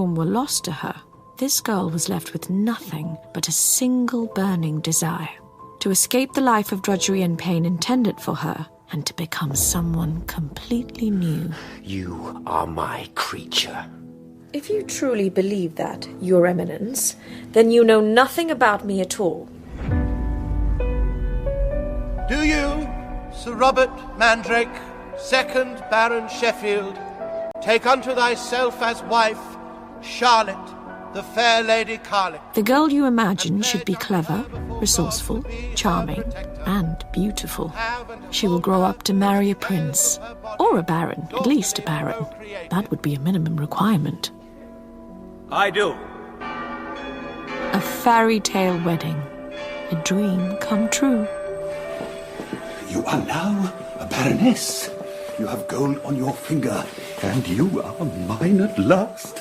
were lost to her, this girl was left with nothing but a single burning desire: to escape the life of drudgery and pain intended for her, and to become someone completely new. You are my creature. If you truly believe that, Your Eminence, then you know nothing about me at all. Do you, Sir Robert Mandrake, 2nd Baron Sheffield, take unto thyself as wife Charlotte, the fair Lady Carlick? The girl you imagine should be clever, resourceful, charming, and beautiful. She will grow up to marry a prince, or a baron, at least a baron. That would be a minimum requirement. I do. A fairy tale wedding. A dream come true. You are now a baroness. You have gold on your finger, and you are mine at last.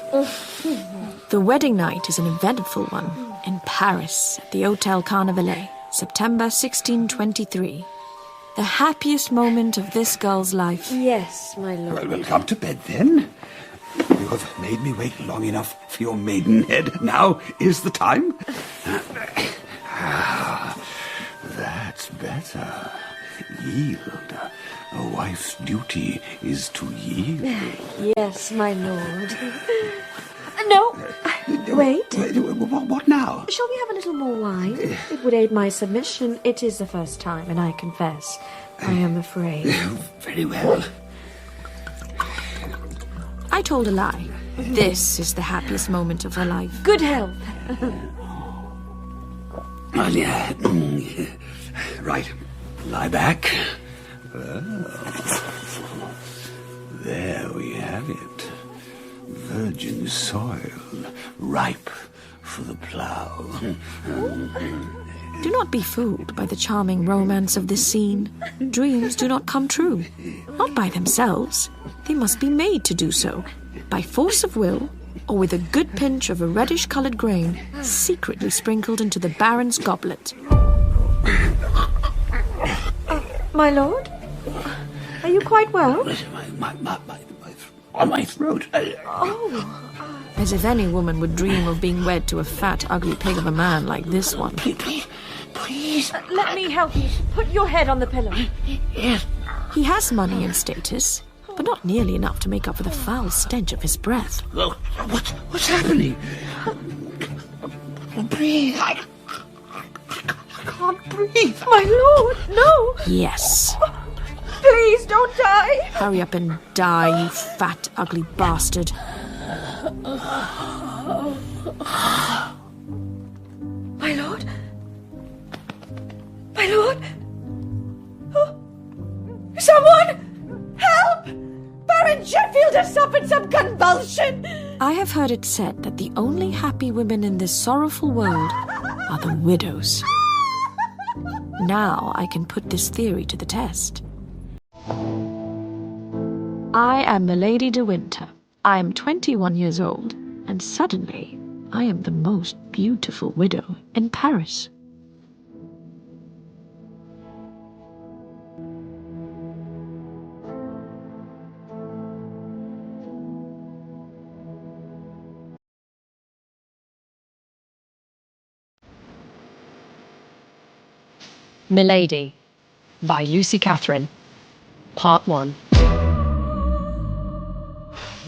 The wedding night is an eventful one in Paris at the Hôtel Carnavalet, September 1623. The happiest moment of this girl's life. Yes, my lord. Well, come to bed then. You have made me wait long enough for your maidenhead. Now is the time. That's better. Yield. A wife's duty is to yield. Yes, my lord. No, wait. What now? Shall we have a little more wine? It would aid my submission. It is the first time, and I confess, I am afraid. Very well. I told a lie. This is the happiest moment of her life. Good health. Well, yeah. Right. Lie back. There we have it. Virgin soil, ripe for the plough. Do not be fooled by the charming romance of this scene. Dreams do not come true. Not by themselves. They must be made to do so, by force of will, or with a good pinch of a reddish-coloured grain secretly sprinkled into the Baron's goblet. My lord? Are you quite well? On my throat. As if any woman would dream of being wed to a fat, ugly pig of a man like this one. Please. Let me help you. Put your head on the pillow. Yes. He has money and status, but not nearly enough to make up for the foul stench of his breath. What's happening? Breathe. I can't breathe. My lord, no. Yes. Please don't die. Hurry up and die, you fat, ugly bastard. My lord? My lord? Oh. Someone! Help! Baron Sheffield has suffered some convulsion! I have heard it said that the only happy women in this sorrowful world are the widows. Now I can put this theory to the test. I am Milady de Winter. I am 21 years old, and suddenly I am the most beautiful widow in Paris. Milady by Lucy Catherine. Part 1.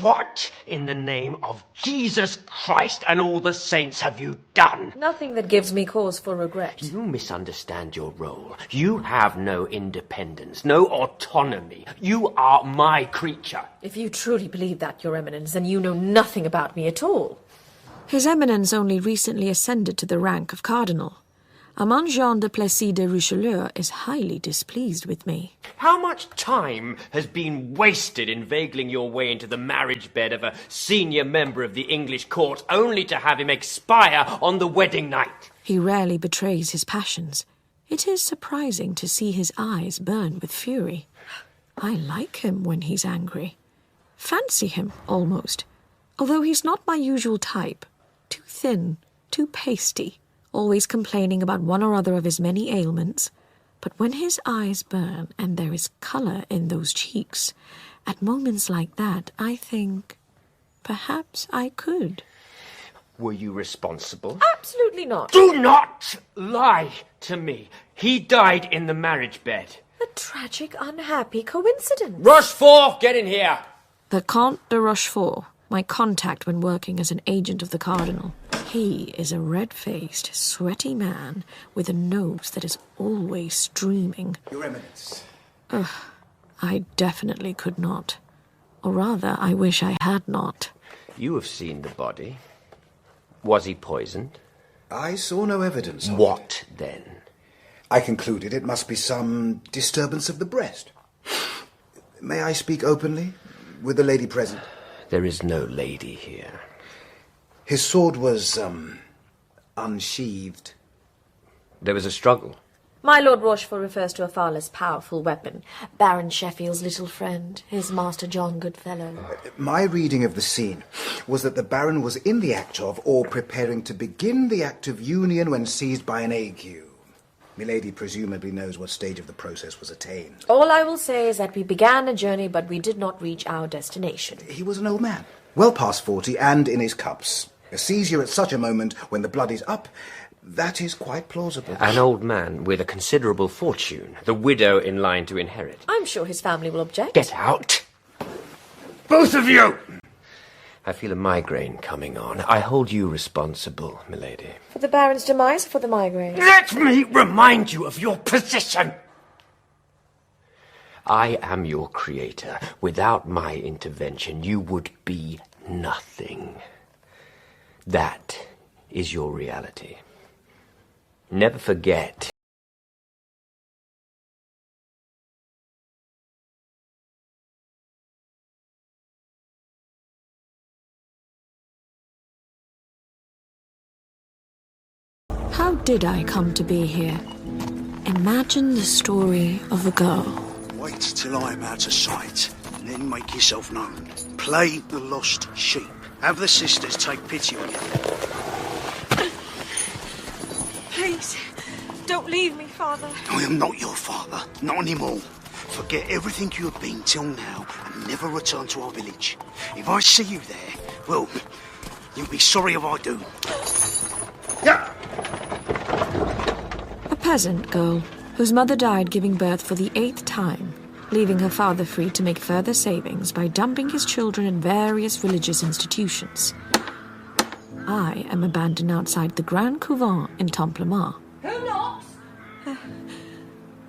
What in the name of Jesus Christ and all the saints have you done? Nothing that gives me cause for regret. You misunderstand your role. You have no independence, no autonomy. You are my creature. If you truly believe that, Your Eminence, then you know nothing about me at all. His Eminence only recently ascended to the rank of Cardinal. Armand Jean de Plessis de Richelieu is highly displeased with me. How much time has been wasted inveigling your way into the marriage bed of a senior member of the English court, only to have him expire on the wedding night? He rarely betrays his passions. It is surprising to see his eyes burn with fury. I like him when he's angry. Fancy him, almost. Although he's not my usual type. Too thin, too pasty. Always complaining about one or other of his many ailments. But when his eyes burn and there is colour in those cheeks, at moments like that, I think, perhaps I could. Were you responsible? Absolutely not. Do not lie to me. He died in the marriage bed. A tragic, unhappy coincidence. Rochefort, get in here! The Comte de Rochefort, my contact when working as an agent of the Cardinal. He is a red-faced, sweaty man with a nose that is always streaming. Your Eminence. I definitely could not. Or rather, I wish I had not. You have seen the body. Was he poisoned? I saw no evidence of it. What then? I concluded it must be some disturbance of the breast. May I speak openly, with the lady present? There is no lady here. His sword was, unsheathed. There was a struggle. My Lord Rochefort refers to a far less powerful weapon. Baron Sheffield's little friend, his Master John Goodfellow. My reading of the scene was that the Baron was in the act of, or preparing to begin the act of union when seized by an ague. Milady presumably knows what stage of the process was attained. All I will say is that we began a journey, but we did not reach our destination. He was an old man, well past 40 and in his cups. A seizure at such a moment when the blood is up, that is quite plausible. An old man with a considerable fortune, the widow in line to inherit. I'm sure his family will object. Get out! Both of you! I feel a migraine coming on. I hold you responsible, Milady. For the Baron's demise or for the migraine? Let me remind you of your position! I am your creator. Without my intervention, you would be nothing. That is your reality. Never forget. How did I come to be here? Imagine the story of a girl. Wait till I'm out of sight, and then make yourself known. Play the lost sheep. Have the sisters take pity on you. Please, don't leave me, Father. I am not your father, not anymore. Forget everything you have been till now, and never return to our village. If I see you there, well, you'll be sorry if I do. Yeah. A peasant girl whose mother died giving birth for the 8th time, leaving her father free to make further savings by dumping his children in various religious institutions. I am abandoned outside the Grand Couvent in Templemar. Who knocks?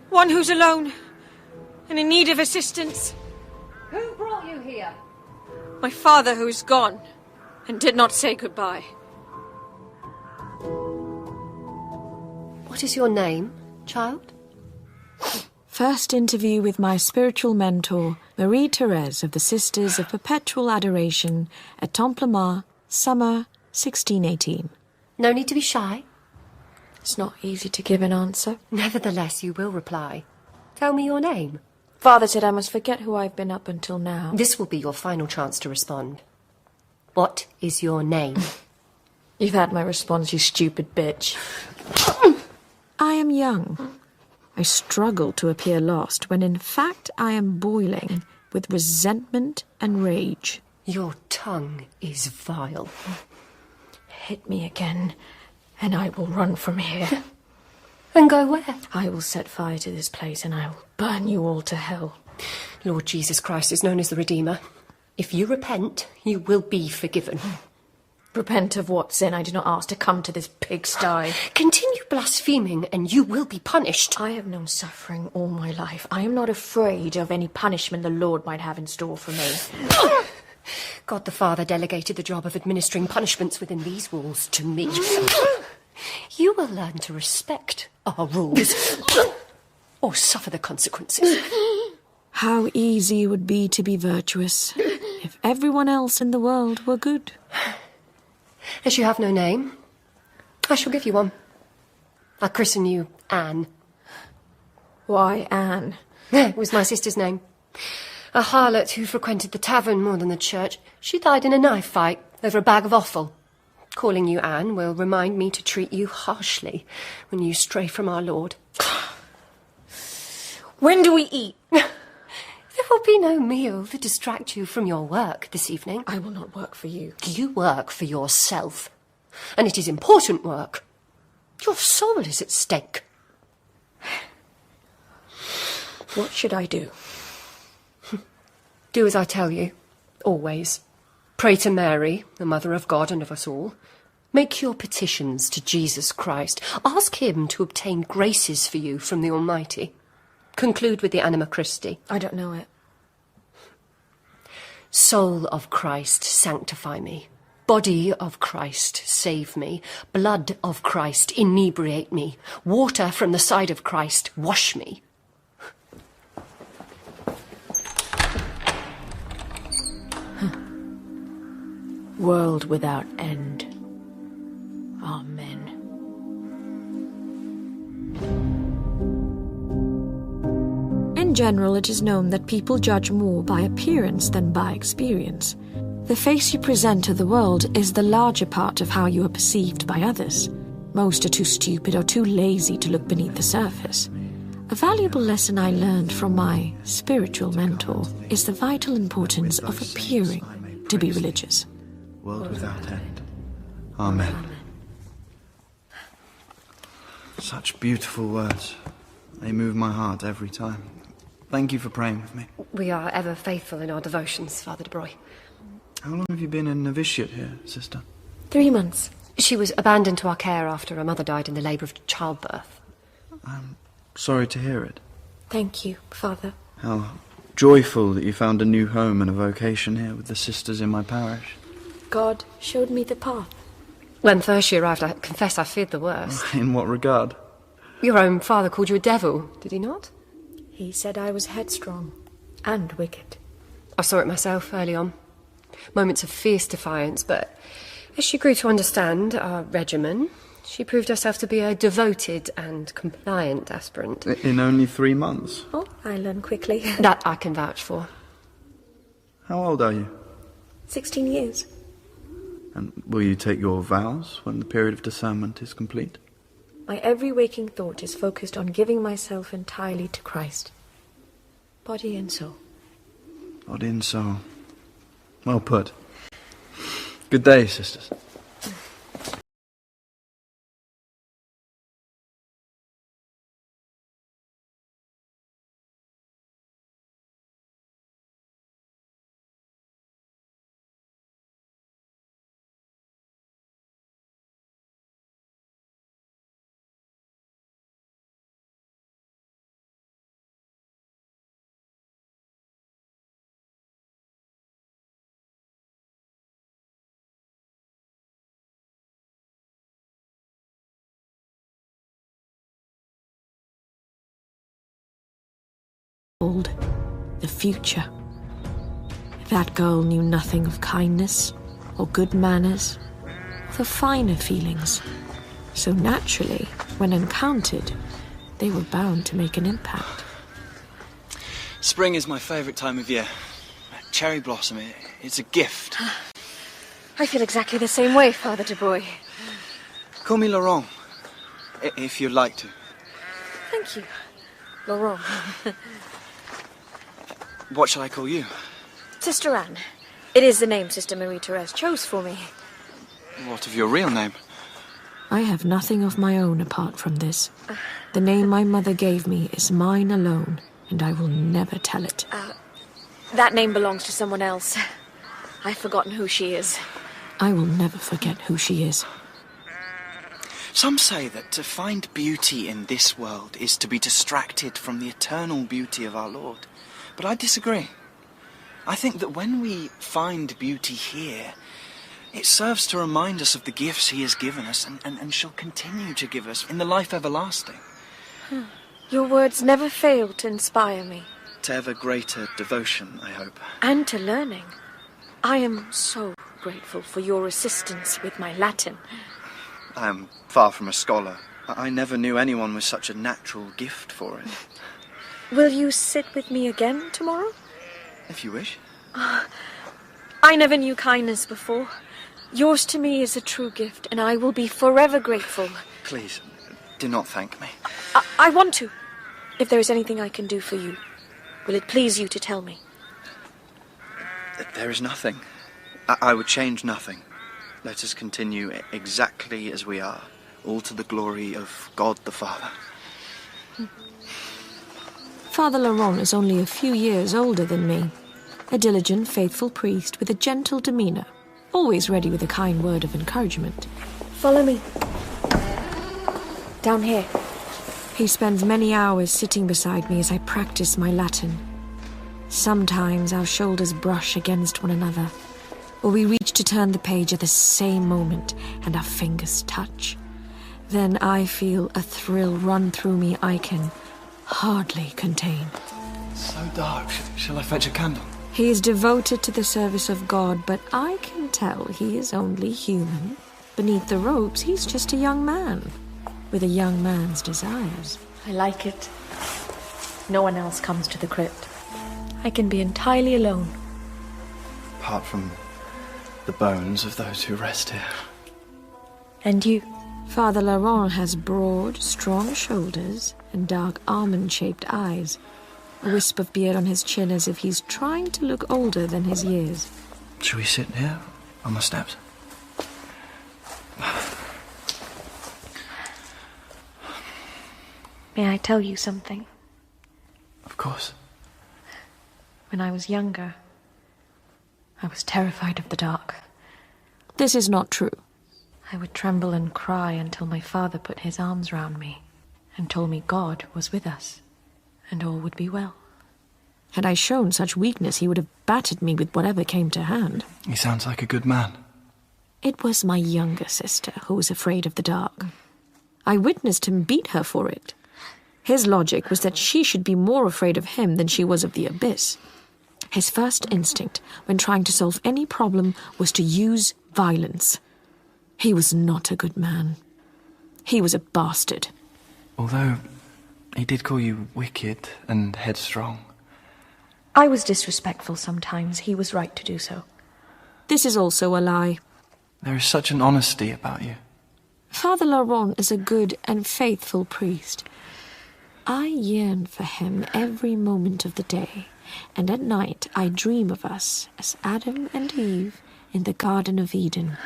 One who's alone and in need of assistance. Who brought you here? My father, who's gone and did not say goodbye. What is your name, child? First interview with my spiritual mentor, Marie-Thérèse of the Sisters of Perpetual Adoration at Templemar, summer 1618. No need to be shy. It's not easy to give an answer. Nevertheless, you will reply. Tell me your name. Father said I must forget who I've been up until now. This will be your final chance to respond. What is your name? You've had my response, you stupid bitch. I am young. I struggle to appear lost when in fact I am boiling with resentment and rage. Your tongue is vile. Hit me again, and I will run from here. And go where? I will set fire to this place, and I will burn you all to hell. Lord Jesus Christ is known as the Redeemer. If you repent, you will be forgiven. Repent of what sin? I did not ask to come to this pigsty. Continue blaspheming, and you will be punished. I have known suffering all my life. I am not afraid of any punishment the Lord might have in store for me. God the Father delegated the job of administering punishments within these walls to me. You will learn to respect our rules, or suffer the consequences. How easy it would be to be virtuous if everyone else in the world were good. As you have no name, I shall give you one. I'll christen you Anne. Why Anne? It was my sister's name. A harlot who frequented the tavern more than the church. She died in a knife fight over a bag of offal. Calling you Anne will remind me to treat you harshly when you stray from our Lord. When do we eat? There will be no meal to distract you from your work this evening. I will not work for you. You work for yourself. And it is important work. Your soul is at stake. What should I do? Do as I tell you. Always. Pray to Mary, the Mother of God and of us all. Make your petitions to Jesus Christ. Ask him to obtain graces for you from the Almighty. Conclude with the Anima Christi. I don't know it. Soul of Christ, sanctify me. Body of Christ, save me. Blood of Christ, inebriate me. Water from the side of Christ, wash me. World without end. Amen. In general, it is known that people judge more by appearance than by experience. The face you present to the world is the larger part of how you are perceived by others. Most are too stupid or too lazy to look beneath the surface. A valuable lesson I learned from my spiritual mentor is the vital importance of appearing to be religious. World without end. Amen. Such beautiful words. They move my heart every time. Thank you for praying with me. We are ever faithful in our devotions, Father de Broye. How long have you been in novitiate here, sister? 3 months. She was abandoned to our care after her mother died in the labour of childbirth. I'm sorry to hear it. Thank you, Father. How joyful that you found a new home and a vocation here with the sisters in my parish. God showed me the path. When first she arrived, I confess I feared the worst. In what regard? Your own father called you a devil, did he not? He said I was headstrong and wicked. I saw it myself early on. Moments of fierce defiance, but as she grew to understand our regimen, she proved herself to be a devoted and compliant aspirant. In only 3 months? Oh, I learn quickly. That I can vouch for. How old are you? 16 years. And will you take your vows when the period of discernment is complete? My every waking thought is focused on giving myself entirely to Christ. Body and soul. Body and soul. Well put. Good day, sisters. The future. That girl knew nothing of kindness or good manners or the finer feelings. So naturally, when encountered, they were bound to make an impact. Spring is my favourite time of year. Cherry blossom, it's a gift. I feel exactly the same way, Father de Broye. Call me Laurent, if you'd like to. Thank you, Laurent. What shall I call you? Sister Anne. It is the name Sister Marie-Therese chose for me. What of your real name? I have nothing of my own apart from this. The name my mother gave me is mine alone, and I will never tell it. That name belongs to someone else. I've forgotten who she is. I will never forget who she is. Some say that to find beauty in this world is to be distracted from the eternal beauty of our Lord. But I disagree. I think that when we find beauty here, it serves to remind us of the gifts he has given us and shall continue to give us in the life everlasting. Your words never fail to inspire me. To ever greater devotion, I hope. And to learning. I am so grateful for your assistance with my Latin. I am far from a scholar. I never knew anyone with such a natural gift for it. Will you sit with me again tomorrow? If you wish. I never knew kindness before. Yours to me is a true gift, and I will be forever grateful. Please, do not thank me. I want to, if there is anything I can do for you. Will it please you to tell me? There is nothing. I would change nothing. Let us continue exactly as we are, all to the glory of God the Father. Father Laurent is only a few years older than me. A diligent, faithful priest with a gentle demeanour, always ready with a kind word of encouragement. Follow me. Down here. He spends many hours sitting beside me as I practice my Latin. Sometimes our shoulders brush against one another, or we reach to turn the page at the same moment and our fingers touch. Then I feel a thrill run through me I can hardly contain. It's so dark. Shall I fetch a candle? He is devoted to the service of God, but I can tell he is only human. Beneath the robes, he's just a young man, with a young man's desires. I like it. No one else comes to the crypt. I can be entirely alone. Apart from the bones of those who rest here. And you? Father Laurent has broad, strong shoulders and dark almond-shaped eyes. A wisp of beard on his chin as if he's trying to look older than his years. Shall we sit here on the steps? May I tell you something? Of course. When I was younger, I was terrified of the dark. This is not true. I would tremble and cry until my father put his arms round me and told me God was with us and all would be well. Had I shown such weakness, he would have battered me with whatever came to hand. He sounds like a good man. It was my younger sister who was afraid of the dark. I witnessed him beat her for it. His logic was that she should be more afraid of him than she was of the abyss. His first instinct when trying to solve any problem was to use violence. He was not a good man. He was a bastard. Although he did call you wicked and headstrong. I was disrespectful sometimes. He was right to do so. This is also a lie. There is such an honesty about you. Father Laurent is a good and faithful priest. I yearn for him every moment of the day, and at night I dream of us as Adam and Eve in the Garden of Eden,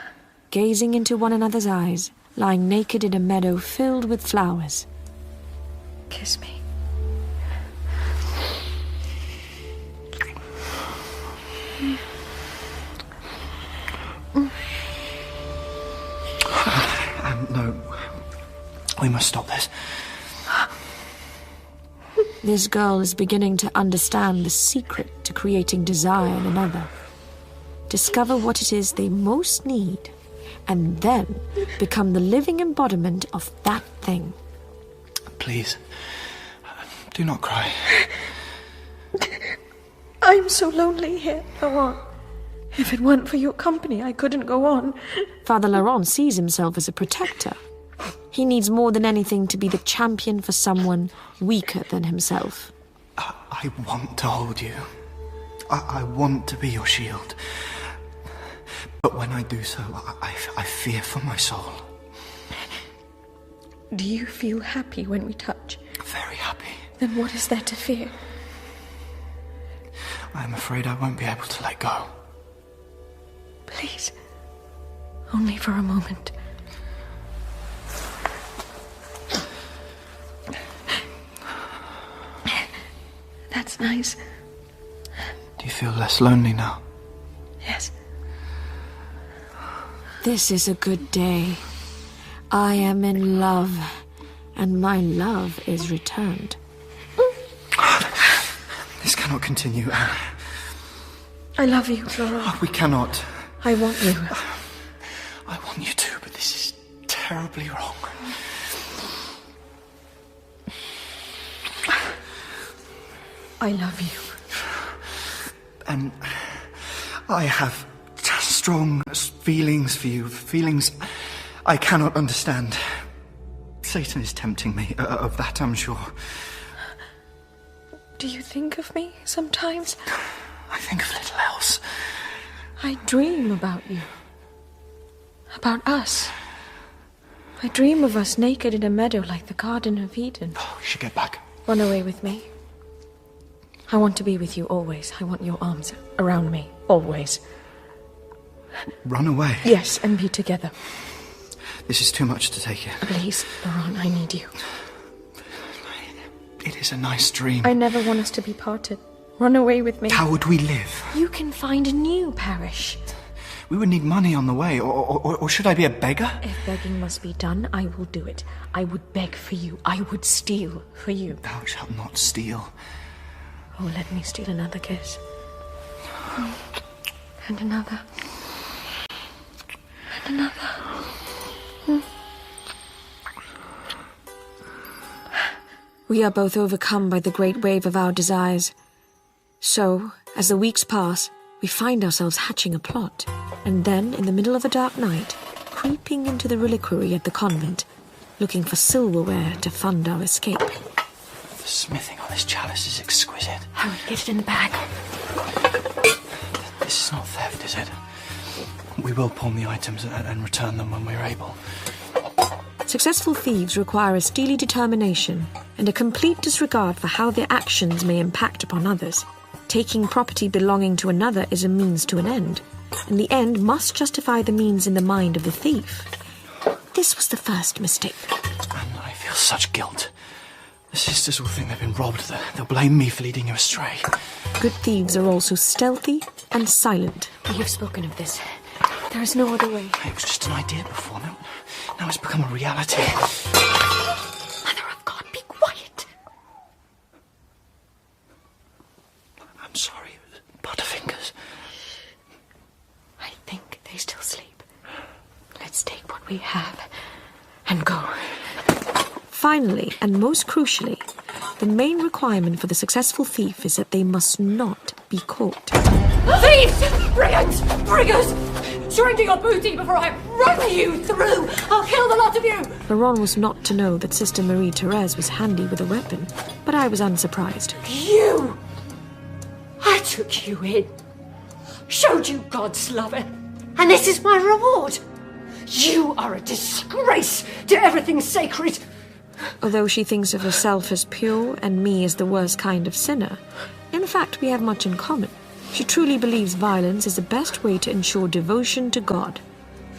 gazing into one another's eyes, lying naked in a meadow filled with flowers. Kiss me. No, we must stop this. This girl is beginning to understand the secret to creating desire in another. Discover what it is they most need, and then become the living embodiment of that thing. Please, do not cry. I'm so lonely here, Laurent. If it weren't for your company, I couldn't go on. Father Laurent sees himself as a protector. He needs more than anything to be the champion for someone weaker than himself. I want to hold you. I want to be your shield. But when I do so, I fear for my soul. Do you feel happy when we touch? Very happy. Then what is there to fear? I'm afraid I won't be able to let go. Please. Only for a moment. That's nice. Do you feel less lonely now? Yes. This is a good day. I am in love, and my love is returned. This cannot continue, Anne. I love you, Laurent. We cannot. I want you. I want you to, but this is terribly wrong. I love you. And I have strong feelings for you, feelings I cannot understand. Satan is tempting me, of that I'm sure. Do you think of me sometimes? I think of little else. I dream about you. About us. I dream of us naked in a meadow like the Garden of Eden. Oh, we should get back. Run away with me. I want to be with you always. I want your arms around me, always. Run away? Yes, and be together. This is too much to take in. Please, Baron, I need you. It is a nice dream. I never want us to be parted. Run away with me. How would we live? You can find a new parish. We would need money on the way, or should I be a beggar? If begging must be done, I will do it. I would beg for you. I would steal for you. Thou shalt not steal. Oh, let me steal another kiss. And another. And another. We are both overcome by the great wave of our desires. So, as the weeks pass, we find ourselves hatching a plot, and then, in the middle of a dark night, creeping into the reliquary at the convent, looking for silverware to fund our escape. The smithing on this chalice is exquisite. Hurry, get it in the bag. This is not theft, is it? We will pawn the items and return them when we're able. Successful thieves require a steely determination and a complete disregard for how their actions may impact upon others. Taking property belonging to another is a means to an end, and the end must justify the means in the mind of the thief. This was the first mistake. And I feel such guilt. The sisters will think they've been robbed. They'll blame me for leading you astray. Good thieves are also stealthy and silent. You've spoken of this. There is no other way. It was just an idea before. Now it's become a reality. Mother of God, be quiet. I'm sorry, Butterfingers. I think they still sleep. Let's take what we have and go. Finally, and most crucially, the main requirement for the successful thief is that they must not be caught. Thieves! Brigands! Briggers! Surrender your booty before I run you through! I'll kill the lot of you! Baron was not to know that Sister Marie-Thérèse was handy with a weapon, but I was unsurprised. You! I took you in, showed you God's love, and this is my reward. You are a disgrace to everything sacred. Although she thinks of herself as pure and me as the worst kind of sinner, in fact we have much in common. She truly believes violence is the best way to ensure devotion to God.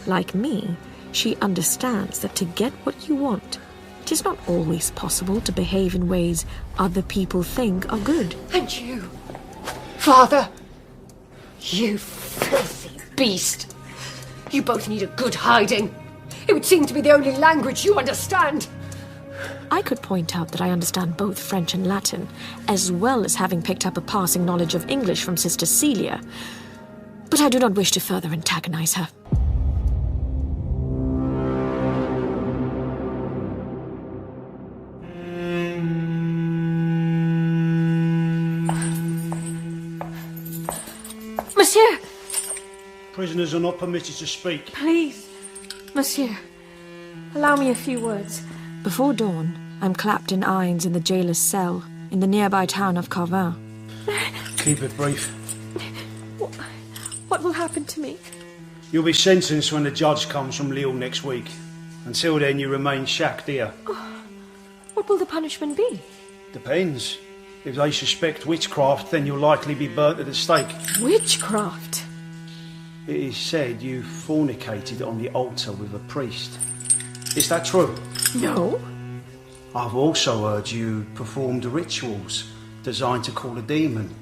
Like me, she understands that to get what you want, it is not always possible to behave in ways other people think are good. And you, Father, you filthy beast. You both need a good hiding. It would seem to be the only language you understand. I could point out that I understand both French and Latin, as well as having picked up a passing knowledge of English from Sister Celia. But I do not wish to further antagonize her. Monsieur! Prisoners are not permitted to speak. Please, Monsieur, allow me a few words. Before dawn, I'm clapped in irons in the jailer's cell in the nearby town of Carvin. Keep it brief. What will happen to me? You'll be sentenced when the judge comes from Lille next week. Until then, you remain shacked here. What will the punishment be? Depends. If they suspect witchcraft, then you'll likely be burnt at the stake. Witchcraft? It is said you fornicated on the altar with a priest. Is that true? No. I've also heard you performed rituals designed to call a demon,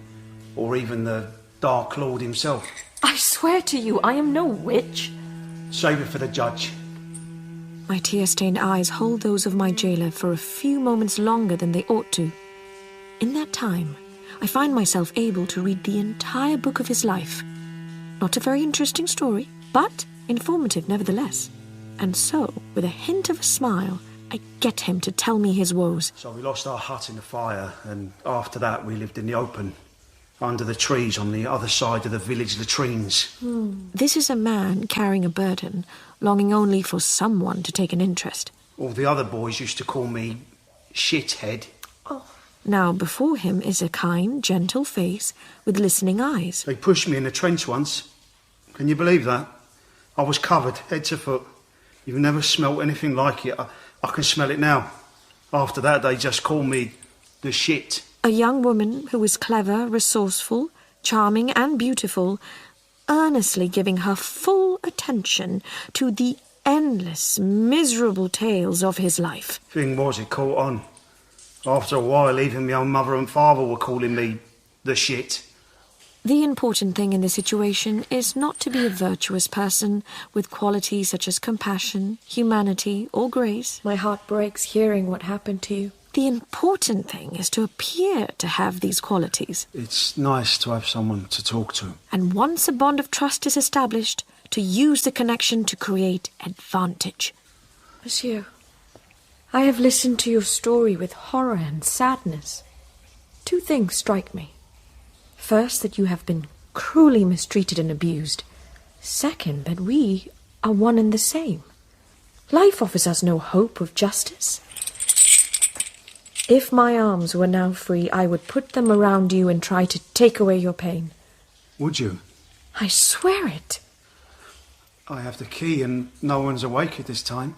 or even the Dark Lord himself. I swear to you, I am no witch. Save it for the judge. My tear-stained eyes hold those of my jailer for a few moments longer than they ought to. In that time, I find myself able to read the entire book of his life. Not a very interesting story, but informative nevertheless. And so, with a hint of a smile, I get him to tell me his woes. So we lost our hut in the fire, and after that we lived in the open, under the trees on the other side of the village latrines. This is a man carrying a burden, longing only for someone to take an interest. All the other boys used to call me Shithead. Now before him is a kind, gentle face with listening eyes. They pushed me in the trench once. Can you believe that? I was covered, head to foot. You've never smelt anything like it. I can smell it now. After that, they just call me the shit. A young woman who is clever, resourceful, charming and beautiful, earnestly giving her full attention to the endless, miserable tales of his life. Thing was, it caught on. After a while, even my own mother and father were calling me the shit. The important thing in this situation is not to be a virtuous person with qualities such as compassion, humanity, or grace. My heart breaks hearing what happened to you. The important thing is to appear to have these qualities. It's nice to have someone to talk to. And once a bond of trust is established, to use the connection to create advantage. Monsieur, I have listened to your story with horror and sadness. 2 things strike me. First, that you have been cruelly mistreated and abused. Second, that we are one and the same. Life offers us no hope of justice. If my arms were now free, I would put them around you and try to take away your pain. Would you? I swear it. I have the key and no one's awake at this time.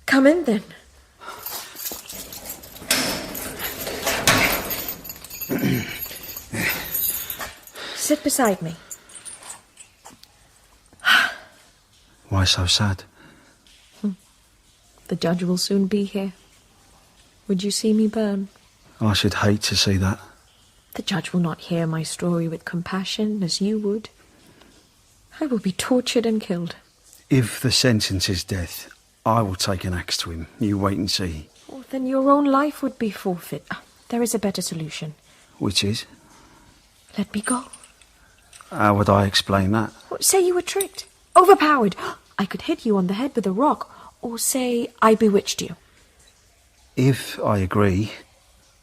Come in then. Sit beside me. Why so sad? The judge will soon be here. Would you see me burn? I should hate to see that. The judge will not hear my story with compassion as you would. I will be tortured and killed. If the sentence is death, I will take an axe to him. You wait and see. Oh, then your own life would be forfeit. There is a better solution. Which is? Let me go. How would I explain that? Say you were tricked, overpowered. I could hit you on the head with a rock, or say I bewitched you. If I agree,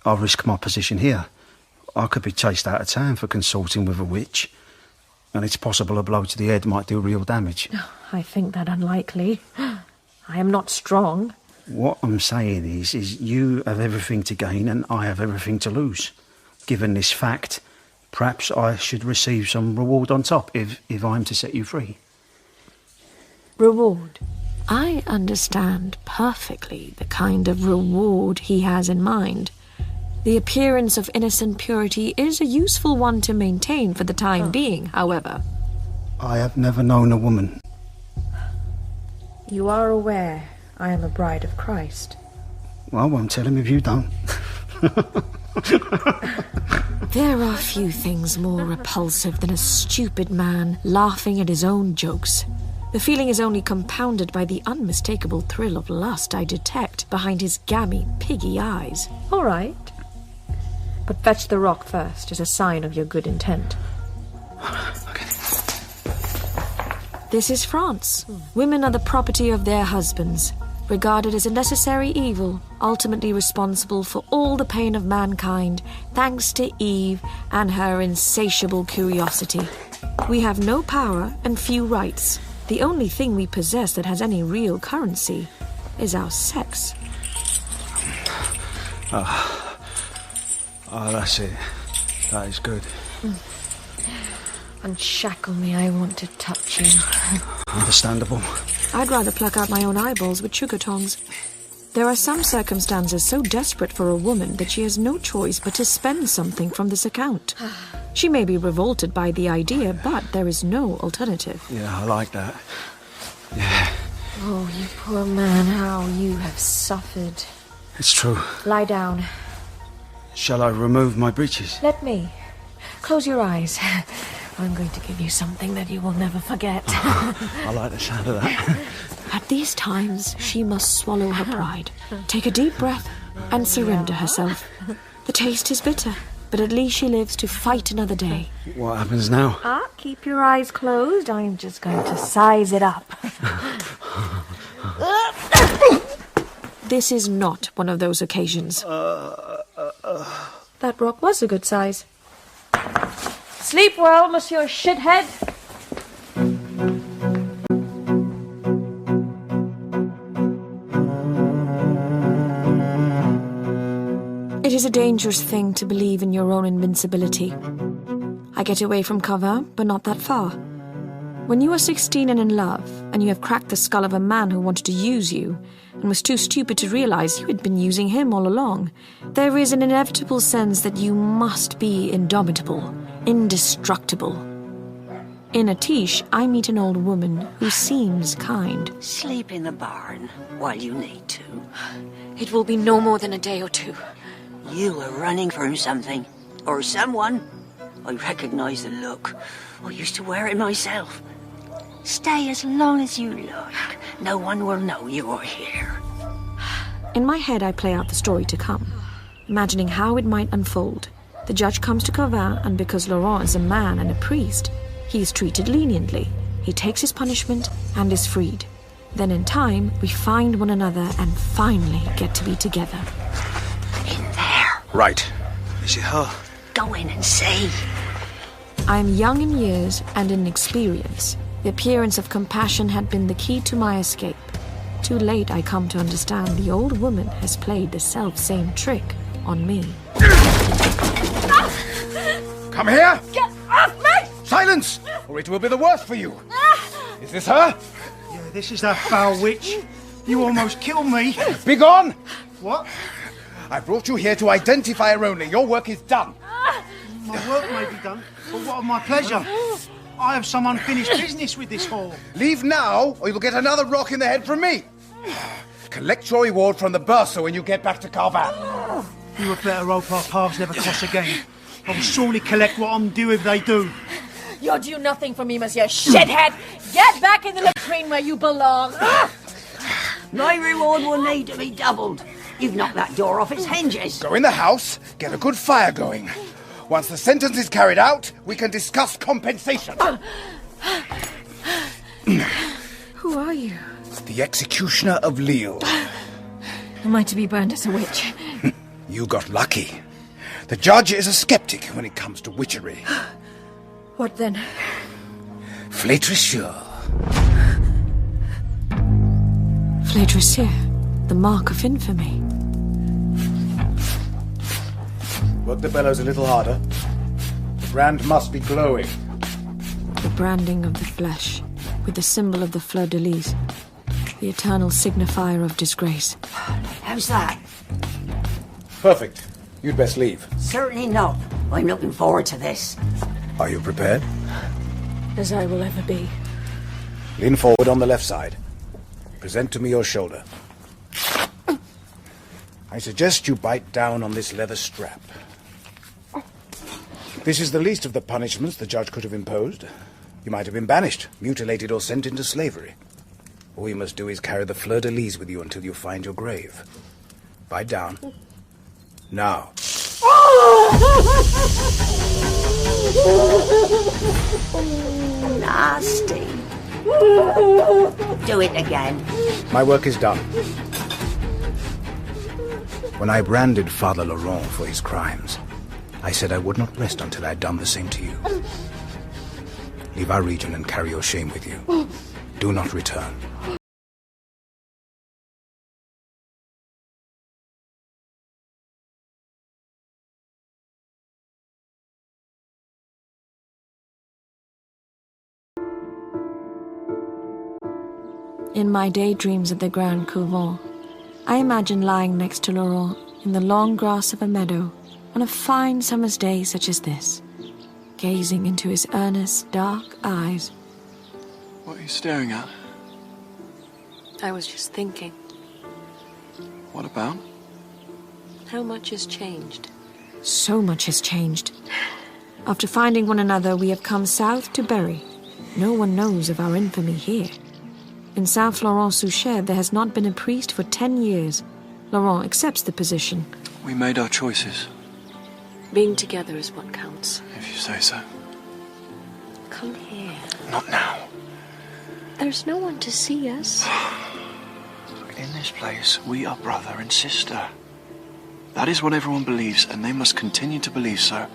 I'll risk my position here. I could be chased out of town for consorting with a witch, and it's possible a blow to the head might do real damage. I think that unlikely. I am not strong. What I'm saying is you have everything to gain and I have everything to lose. Given this fact, perhaps I should receive some reward on top if I'm to set you free. Reward? I understand perfectly the kind of reward he has in mind. The appearance of innocent purity is a useful one to maintain for the time being, however. I have never known a woman. You are aware I am a bride of Christ. Well, I won't tell him if you don't. There are few things more repulsive than a stupid man laughing at his own jokes. The feeling is only compounded by the unmistakable thrill of lust I detect behind his gammy, piggy eyes. All right. But fetch the rock first as a sign of your good intent. Okay. This is France. Women are the property of their husbands, regarded as a necessary evil, ultimately responsible for all the pain of mankind, thanks to Eve and her insatiable curiosity. We have no power and few rights. The only thing we possess that has any real currency is our sex. That's it. That is good. Unshackle me, I want to touch you. Understandable. I'd rather pluck out my own eyeballs with sugar tongs. There are some circumstances so desperate for a woman that she has no choice but to spend something from this account. She may be revolted by the idea, but there is no alternative. Yeah, I like that. Yeah. Oh, you poor man, how you have suffered. It's true. Lie down. Shall I remove my breeches? Let me. Close your eyes. I'm going to give you something that you will never forget. I like the sound of that. At these times, she must swallow her pride, take a deep breath, and surrender herself. The taste is bitter, but at least she lives to fight another day. What happens now? Keep your eyes closed. I'm just going to size it up. This is not one of those occasions. That rock was a good size. Sleep well, Monsieur Shithead. It is a dangerous thing to believe in your own invincibility. I get away from cover, but not that far. When you are 16 and in love, and you have cracked the skull of a man who wanted to use you, and was too stupid to realize you had been using him all along, there is an inevitable sense that you must be indomitable, indestructible. In Atish, I meet an old woman who seems kind. Sleep in the barn while you need to. It will be no more than a day or two. You were running from something. Or someone. I recognize the look. I used to wear it myself. Stay as long as you like. No one will know you are here. In my head, I play out the story to come, imagining how it might unfold. The judge comes to Covin, and because Laurent is a man and a priest, he is treated leniently. He takes his punishment and is freed. Then in time, we find one another and finally get to be together. In there. Right. Is it her? Go in and see. I am young in years and in experience. The appearance of compassion had been the key to my escape. Too late I come to understand the old woman has played the self-same trick on me. Come here! Get off me! Silence! Or it will be the worse for you. Is this her? Yeah, this is that foul witch. You almost killed me. Begone! What? I brought you here to identify her only. Your work is done. My work may be done, but what of my pleasure? I have some unfinished business with this hall. Leave now, or you'll get another rock in the head from me. Collect your reward from the bursar when you get back to Carvan. You had better hope our paths never cross again. I will surely collect what I'm due if they do. You'll do nothing for me, monsieur shithead! Get back in the latrine where you belong! My reward will need to be doubled. You've knocked that door off its hinges. Go in the house, get a good fire going. Once the sentence is carried out, we can discuss compensation. Who are you? The executioner of Lille. Am I to be burned as a witch? You got lucky. The judge is a skeptic when it comes to witchery. What then? Flétrissure. Flétrissure, the mark of infamy. Work the bellows a little harder. The brand must be glowing. The branding of the flesh, with the symbol of the fleur-de-lis, the eternal signifier of disgrace. How's that? Perfect. You'd best leave. Certainly not. I'm looking forward to this. Are you prepared? As I will ever be. Lean forward on the left side. Present to me your shoulder. I suggest you bite down on this leather strap. This is the least of the punishments the judge could have imposed. You might have been banished, mutilated, or sent into slavery. All you must do is carry the fleur-de-lis with you until you find your grave. Bite down. Now. Nasty. Do it again. My work is done. When I branded Father Laurent for his crimes, I said I would not rest until I had done the same to you. Leave our region and carry your shame with you. Do not return. In my daydreams at the Grand Couvent, I imagine lying next to Laurent in the long grass of a meadow on a fine summer's day such as this, gazing into his earnest, dark eyes. What are you staring at? I was just thinking, What about? how much has changed? So much has changed. After finding one another, we have come south to Berry. No one knows of our infamy here. In Saint-Florent-sous-Cher, there has not been a priest for 10 years. Laurent accepts the position. We made our choices, Being together is what counts. if you say so. Come here. Not now. There's no one to see us. In this place, we are brother and sister. That is what everyone believes, and they must continue to believe so.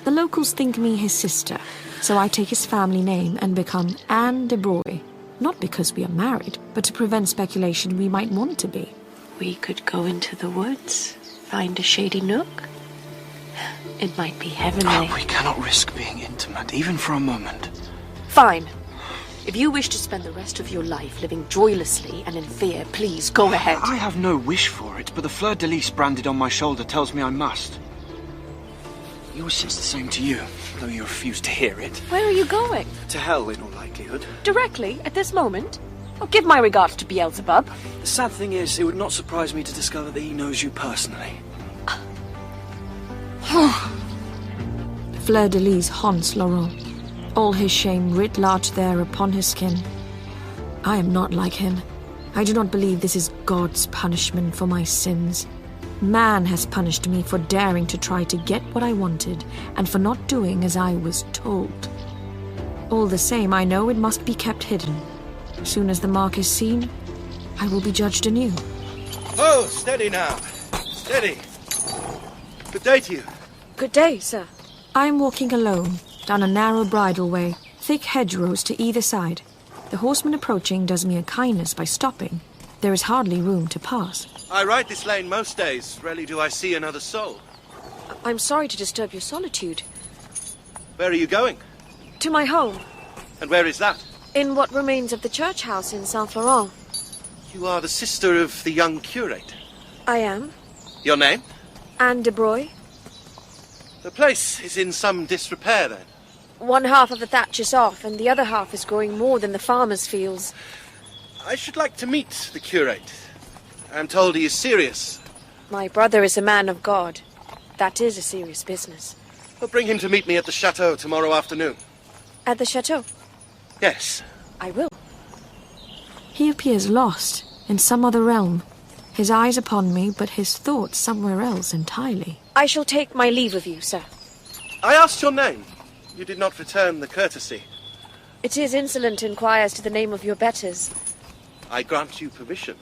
The locals think me his sister, so I take his family name and become Anne de Broye. Not because we are married, but to prevent speculation we might want to be. We could go into the woods, find a shady nook. It might be heavenly. We cannot risk being intimate, even for a moment. Fine. If you wish to spend the rest of your life living joylessly and in fear, please go ahead. I have no wish for it, but the fleur-de-lis branded on my shoulder tells me I must. Yours says the same to you, though you refuse to hear it. Where are you going? To hell, in all likelihood. Directly, at this moment? Oh, give my regards to Beelzebub. The sad thing is, it would not surprise me to discover that he knows you personally. Fleur-de-lis haunts Laurent, all his shame writ large there upon his skin. I am not like him. I do not believe this is God's punishment for my sins. Man has punished me for daring to try to get what I wanted, and for not doing as I was told. All the same, I know it must be kept hidden. Soon as the mark is seen, I will be judged anew. Oh, steady now. Steady. Good day to you. Good day, sir. I am walking alone, down a narrow bridleway, thick hedgerows to either side. The horseman approaching does me a kindness by stopping. There is hardly room to pass. I ride this lane most days. Rarely do I see another soul. I'm sorry to disturb your solitude. Where are you going? To my home. And where is that? In what remains of the church house in Saint-Florent. You are the sister of the young curate. I am. Your name? Anne de Broye. The place is in some disrepair, then. One half of the thatch is off, and the other half is growing more than the farmer's fields. I should like to meet the curate. I'm told he is serious. My brother is a man of God. That is a serious business. Well, bring him to meet me at the chateau tomorrow afternoon. At the chateau? Yes. I will. He appears lost, in some other realm. His eyes upon me, but his thoughts somewhere else entirely. I shall take my leave of you, sir. I asked your name. You did not return the courtesy. It is insolent to inquire as to the name of your betters. I grant you permission.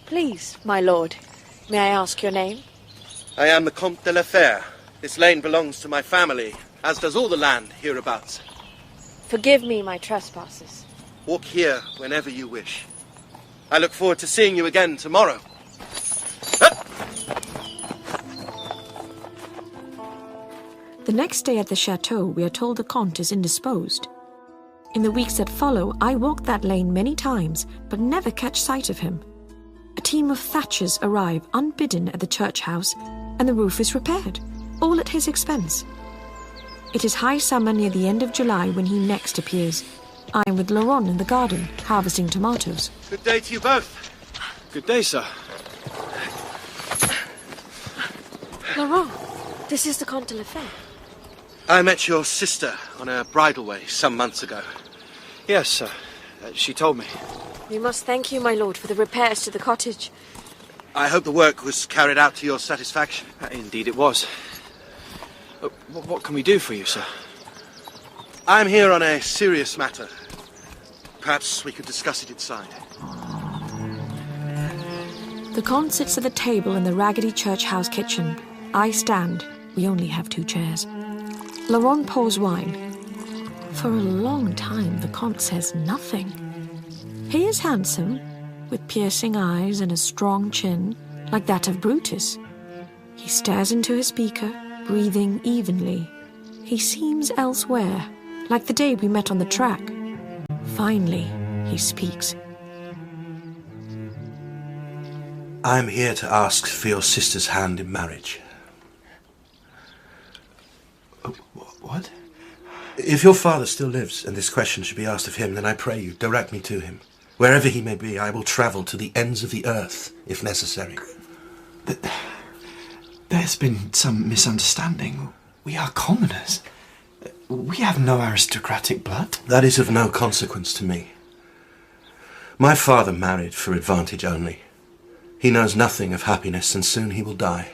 Please, my lord, may I ask your name? I am the Comte de la Fère. This lane belongs to my family, as does all the land hereabouts. Forgive me my trespasses. Walk here whenever you wish. I look forward to seeing you again tomorrow. The next day at the chateau, we are told the Comte is indisposed. In the weeks that follow, I walk that lane many times, but never catch sight of him. A team of thatchers arrive unbidden at the church house, and the roof is repaired, all at his expense. It is high summer near the end of July when he next appears. I am with Laurent in the garden, harvesting tomatoes. Good day to you both. Good day, sir. Laurent, this is the Comte de la Fère. I met your sister on a bridleway some months ago. Yes, sir. She told me. We must thank you, my lord, for the repairs to the cottage. I hope the work was carried out to your satisfaction. Indeed it was. What can we do for you, sir? I'm here on a serious matter. Perhaps we could discuss it inside. The Comte sits at the table in the raggedy church house kitchen. I stand. We only have 2 chairs. Laurent pours wine. For a long time, the Comte says nothing. He is handsome, with piercing eyes and a strong chin, like that of Brutus. He stares into his beaker, breathing evenly. He seems elsewhere, like the day we met on the track. Finally, he speaks. I'm here to ask for your sister's hand in marriage. What? If your father still lives and this question should be asked of him, then I pray you, direct me to him. Wherever he may be, I will travel to the ends of the earth, if necessary. There's been some misunderstanding. We are commoners. We have no aristocratic blood. That is of no consequence to me. My father married for advantage only. He knows nothing of happiness, and soon he will die.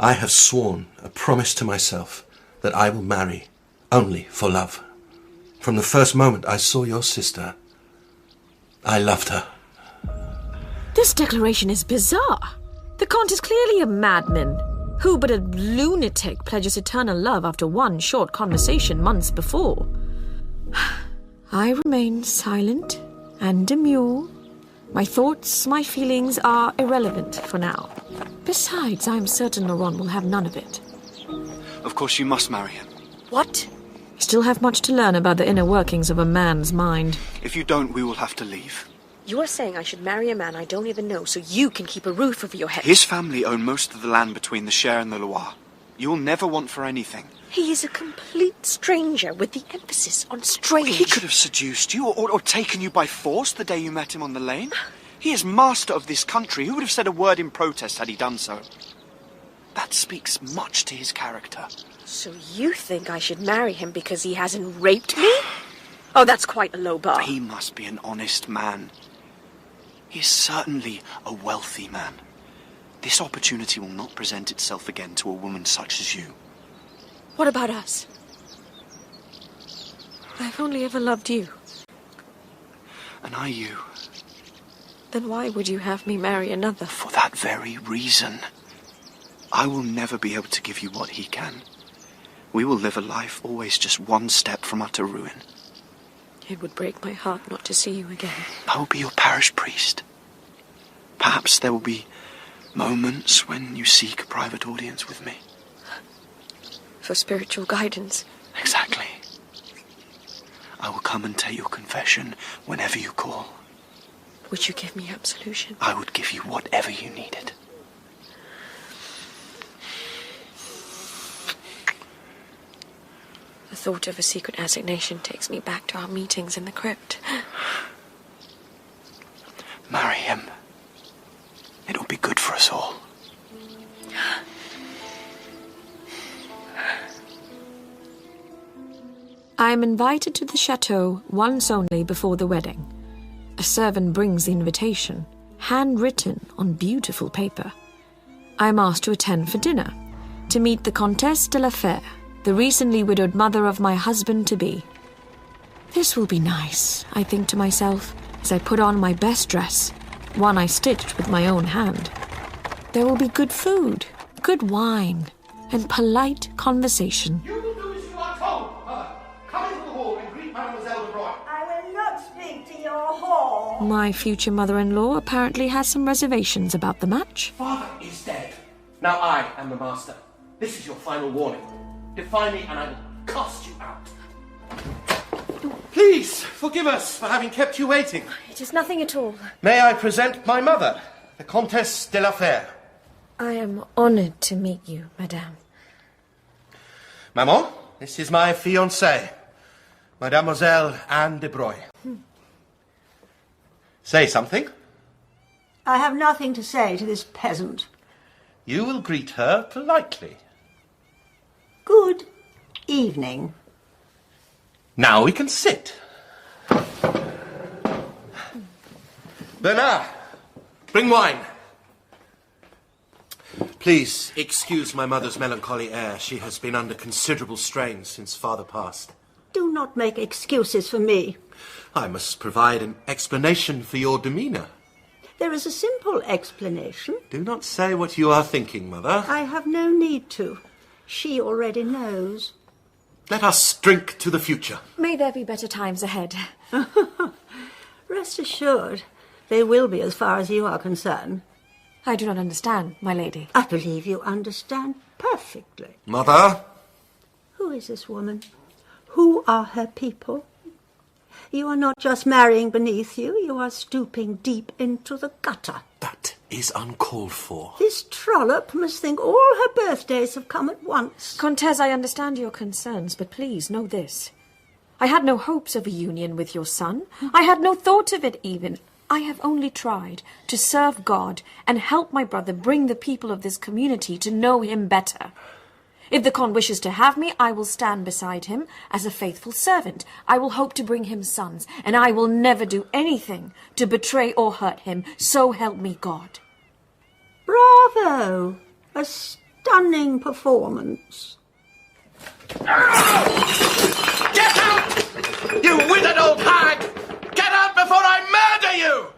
I have sworn a promise to myself that I will marry only for love. From the first moment I saw your sister, I loved her. This declaration is bizarre. The Comte is clearly a madman. Who but a lunatic pledges eternal love after one short conversation months before? I remain silent and demure. My thoughts, my feelings are irrelevant for now. Besides, I am certain Laurent will have none of it. Of course you must marry him. What? I still have much to learn about the inner workings of a man's mind. If you don't, we will have to leave. You are saying I should marry a man I don't even know so you can keep a roof over your head. His family own most of the land between the Cher and the Loire. You will never want for anything. He is a complete stranger, with the emphasis on strange. He could have seduced you or taken you by force the day you met him on the lane. He is master of this country. Who would have said a word in protest had he done so? That speaks much to his character. So you think I should marry him because he hasn't raped me? Oh, that's quite a low bar. He must be an honest man. He is certainly a wealthy man. This opportunity will not present itself again to a woman such as you. What about us? I've only ever loved you. And I you. Then why would you have me marry another? For that very reason. I will never be able to give you what he can. We will live a life always just one step from utter ruin. It would break my heart not to see you again. I will be your parish priest. Perhaps there will be moments when you seek a private audience with me. For spiritual guidance. Exactly. I will come and take your confession whenever you call. Would you give me absolution? I would give you whatever you needed. The thought of a secret assignation takes me back to our meetings in the crypt. Marry him. It'll be good for us all. I am invited to the chateau once only before the wedding. A servant brings the invitation, handwritten on beautiful paper. I am asked to attend for dinner, to meet the Comtesse de la Fère, the recently widowed mother of my husband-to-be. This will be nice, I think to myself, as I put on my best dress, one I stitched with my own hand. There will be good food, good wine, and polite conversation. You will do as you are told, Mother. Come into the hall and greet Mademoiselle de Broye. I will not speak to your whore. My future mother-in-law apparently has some reservations about the match. Father is dead. Now I am the master. This is your final warning. Defy me and I will cast you out. Please, forgive us for having kept you waiting. It is nothing at all. May I present my mother, the Comtesse de la Fère. I am honoured to meet you, madame. Maman, this is my fiancée, Mademoiselle Anne de Broye. Say something. I have nothing to say to this peasant. You will greet her politely. Good evening. Now we can sit. Bernard, bring wine. Please excuse my mother's melancholy air. She has been under considerable strain since father passed. Do not make excuses for me. I must provide an explanation for your demeanour. There is a simple explanation. Do not say what you are thinking, Mother. I have no need to. She already knows. Let us drink to the future. May there be better times ahead. Rest assured, they will be as far as you are concerned. I do not understand, my lady. I believe you understand perfectly. Mother? Who is this woman? Who are her people? You are not just marrying beneath you, you are stooping deep into the gutter. That is uncalled for. This trollop must think all her birthdays have come at once. Comtesse, I understand your concerns, but please know this. I had no hopes of a union with your son. I had no thought of it even. I have only tried to serve God and help my brother bring the people of this community to know him better. If the Comte wishes to have me, I will stand beside him as a faithful servant. I will hope to bring him sons, and I will never do anything to betray or hurt him. So help me God. Bravo! A stunning performance. Get out! You withered old hag! Get out before I murder you!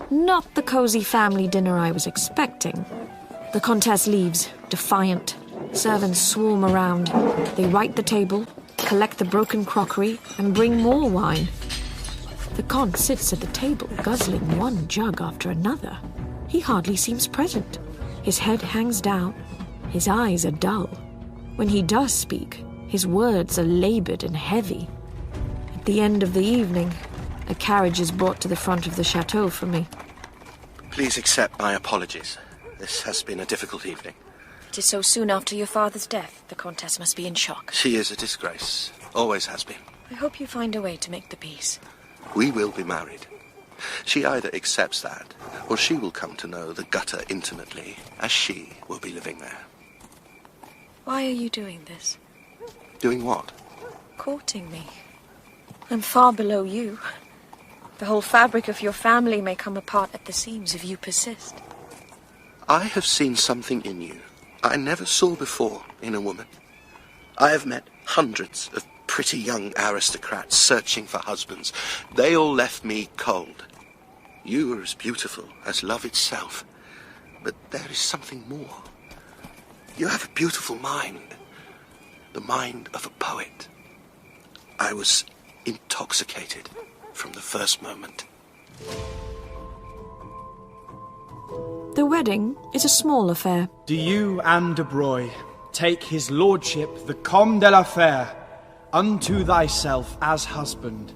Not the cosy family dinner I was expecting. The Comtesse leaves, defiant. Servants swarm around. They right the table, collect the broken crockery, and bring more wine. The Comte sits at the table, guzzling one jug after another. He hardly seems present. His head hangs down. His eyes are dull. When he does speak, his words are laboured and heavy. At the end of the evening, a carriage is brought to the front of the chateau for me. Please accept my apologies. This has been a difficult evening. It is so soon after your father's death. The Countess must be in shock. She is a disgrace. Always has been. I hope you find a way to make the peace. We will be married. She either accepts that, or she will come to know the gutter intimately, as she will be living there. Why are you doing this? Doing what? Courting me. I'm far below you. The whole fabric of your family may come apart at the seams if you persist. I have seen something in you I never saw before in a woman. I have met hundreds of pretty young aristocrats searching for husbands. They all left me cold. You are as beautiful as love itself. But there is something more. You have a beautiful mind. The mind of a poet. I was intoxicated from the first moment. The wedding is a small affair. Do you, Anne de Broye, take his lordship, the Comte de la Fère, unto thyself as husband,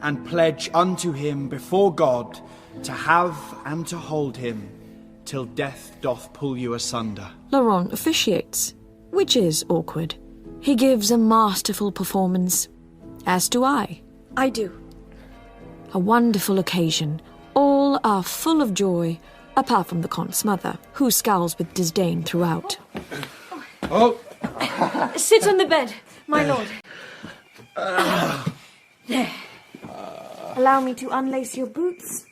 and pledge unto him before God to have and to hold him till death doth pull you asunder. Laurent officiates, which is awkward. He gives a masterful performance, as do I. I do. A wonderful occasion. All are full of joy, apart from the Comte's mother, who scowls with disdain throughout. Oh! Sit on the bed, my lord. There. Allow me to unlace your boots.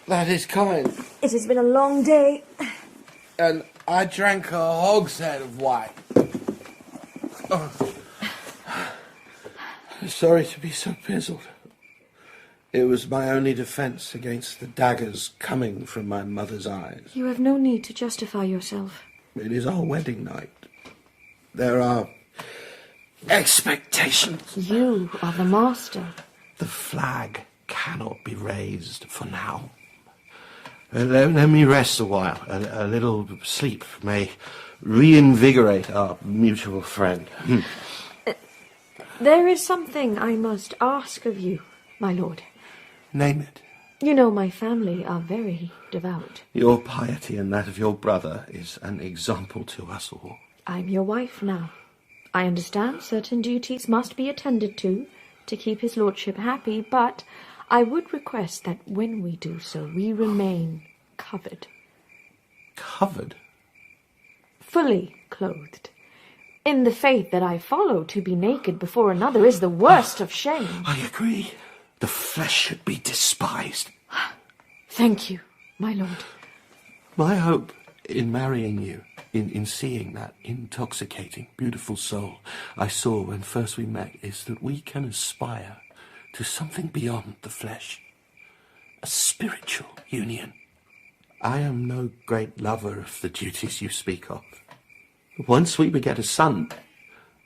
That is kind. It has been a long day. And I drank a hogshead of wine. Oh. Sorry to be so pizzled. It was my only defence against the daggers coming from my mother's eyes. You have no need to justify yourself. It is our wedding night. There are expectations. You are the master. The flag cannot be raised for now. Let me rest a while. A little sleep may reinvigorate our mutual friend. There is something I must ask of you, my lord. Name it. You know my family are very devout. Your piety and that of your brother is an example to us all. I'm your wife now. I understand certain duties must be attended to keep his lordship happy, but I would request that when we do so, we remain covered. Covered? Fully clothed. In the faith that I follow, to be naked before another is the worst of shame. I agree. The flesh should be despised. Thank you, my lord. My hope in marrying you, in seeing that intoxicating, beautiful soul I saw when first we met, is that we can aspire to something beyond the flesh. A spiritual union. I am no great lover of the duties you speak of. Once we beget a son,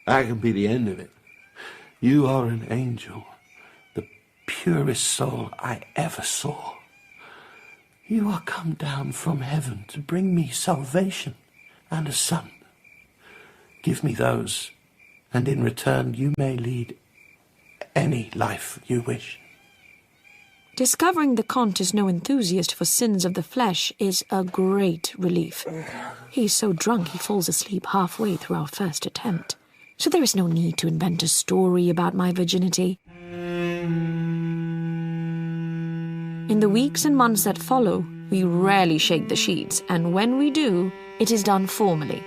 that can be the end of it. You are an angel, the purest soul I ever saw. You are come down from heaven to bring me salvation and a son. Give me those, and in return you may lead any life you wish. Discovering the Comte is no enthusiast for sins of the flesh is a great relief. He's so drunk he falls asleep halfway through our first attempt. So there is no need to invent a story about my virginity. In the weeks and months that follow, we rarely shake the sheets, and when we do, it is done formally,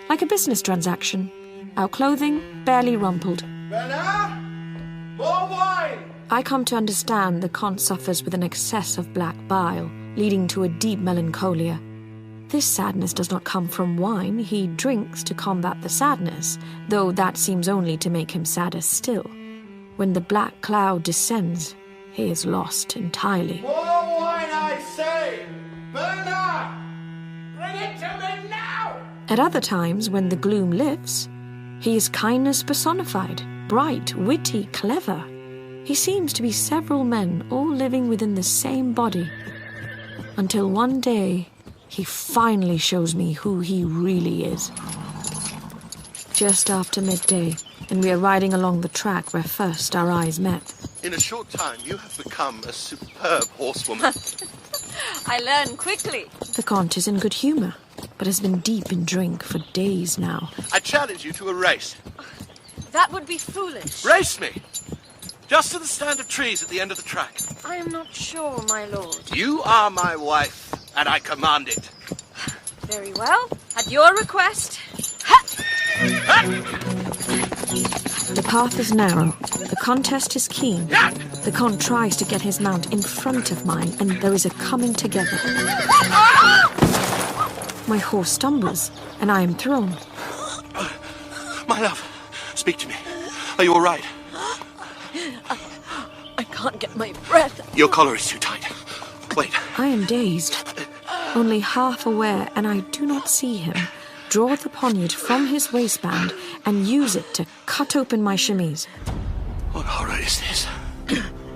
like a business transaction. Our clothing barely rumpled. Bernard! More wine! I come to understand the Comte suffers with an excess of black bile, leading to a deep melancholia. This sadness does not come from wine. He drinks to combat the sadness, though that seems only to make him sadder still. When the black cloud descends, he is lost entirely. More wine, I say! Bernard! Bring it to me now! At other times, when the gloom lifts, he is kindness personified, bright, witty, clever. He seems to be several men all living within the same body. Until one day, he finally shows me who he really is. Just after midday, and we are riding along the track where first our eyes met. In a short time, you have become a superb horsewoman. I learn quickly. The Comte is in good humour, but has been deep in drink for days now. I challenge you to a race. That would be foolish. Race me! Just to the stand of trees at the end of the track. I am not sure, my lord. You are my wife, and I command it. Very well. At your request. The path is narrow. The contest is keen. The Comte tries to get his mount in front of mine, and there is a coming together. My horse stumbles, and I am thrown. My love, speak to me. Are you all right? I can't get my breath. Your collar is too tight. Wait. I am dazed, only half aware, and I do not see him draw the poniard from his waistband and use it to cut open my chemise. What horror is this?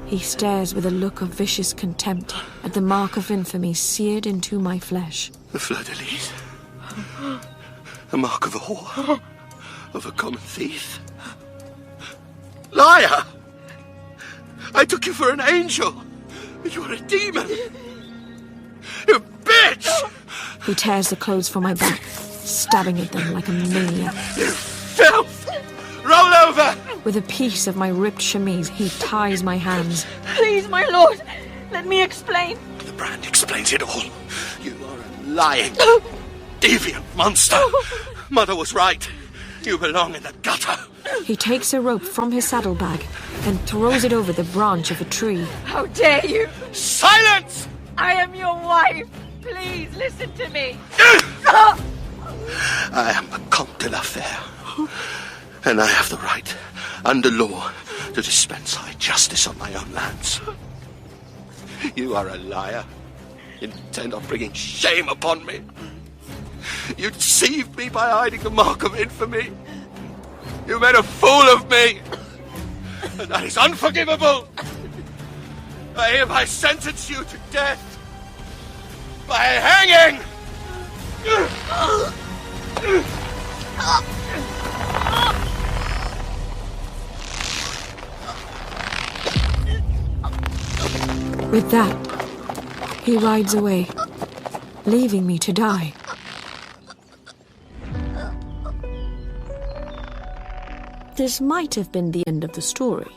He stares with a look of vicious contempt at the mark of infamy seared into my flesh. The fleur-de-lis. The mark of a whore. Of a common thief. Liar! I took you for an angel. You are a demon. You bitch! He tears the clothes from my back, stabbing at them like a maniac. You filth! Roll over! With a piece of my ripped chemise, he ties my hands. Please, my lord, let me explain. The brand explains it all. You are a lying, deviant monster. Mother was right. You belong in the gutter. He takes a rope from his saddlebag and throws it over the branch of a tree. How dare you? Silence! I am your wife. Please listen to me. I am the Comte de la Fère, and I have the right, under law, to dispense high justice on my own lands. You are a liar, intent on bringing shame upon me. You deceived me by hiding the mark of infamy. You made a fool of me, and that is unforgivable. I hereby sentence you to death by hanging. With that, he rides away, leaving me to die. This might have been the end of the story.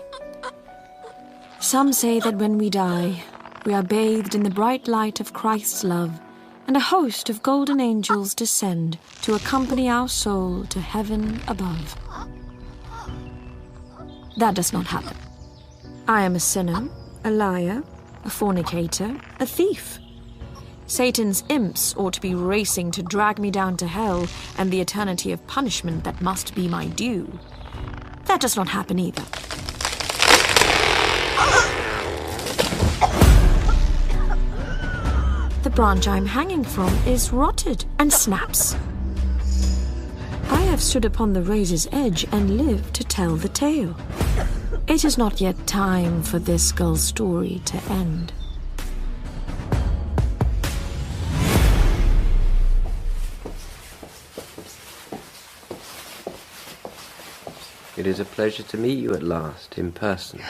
Some say that when we die, we are bathed in the bright light of Christ's love, and a host of golden angels descend to accompany our soul to heaven above. That does not happen. I am a sinner, a liar, a fornicator, a thief. Satan's imps ought to be racing to drag me down to hell and the eternity of punishment that must be my due. That does not happen either. The branch I'm hanging from is rotted and snaps. I have stood upon the razor's edge and lived to tell the tale. It is not yet time for this girl's story to end. It is a pleasure to meet you at last, in person.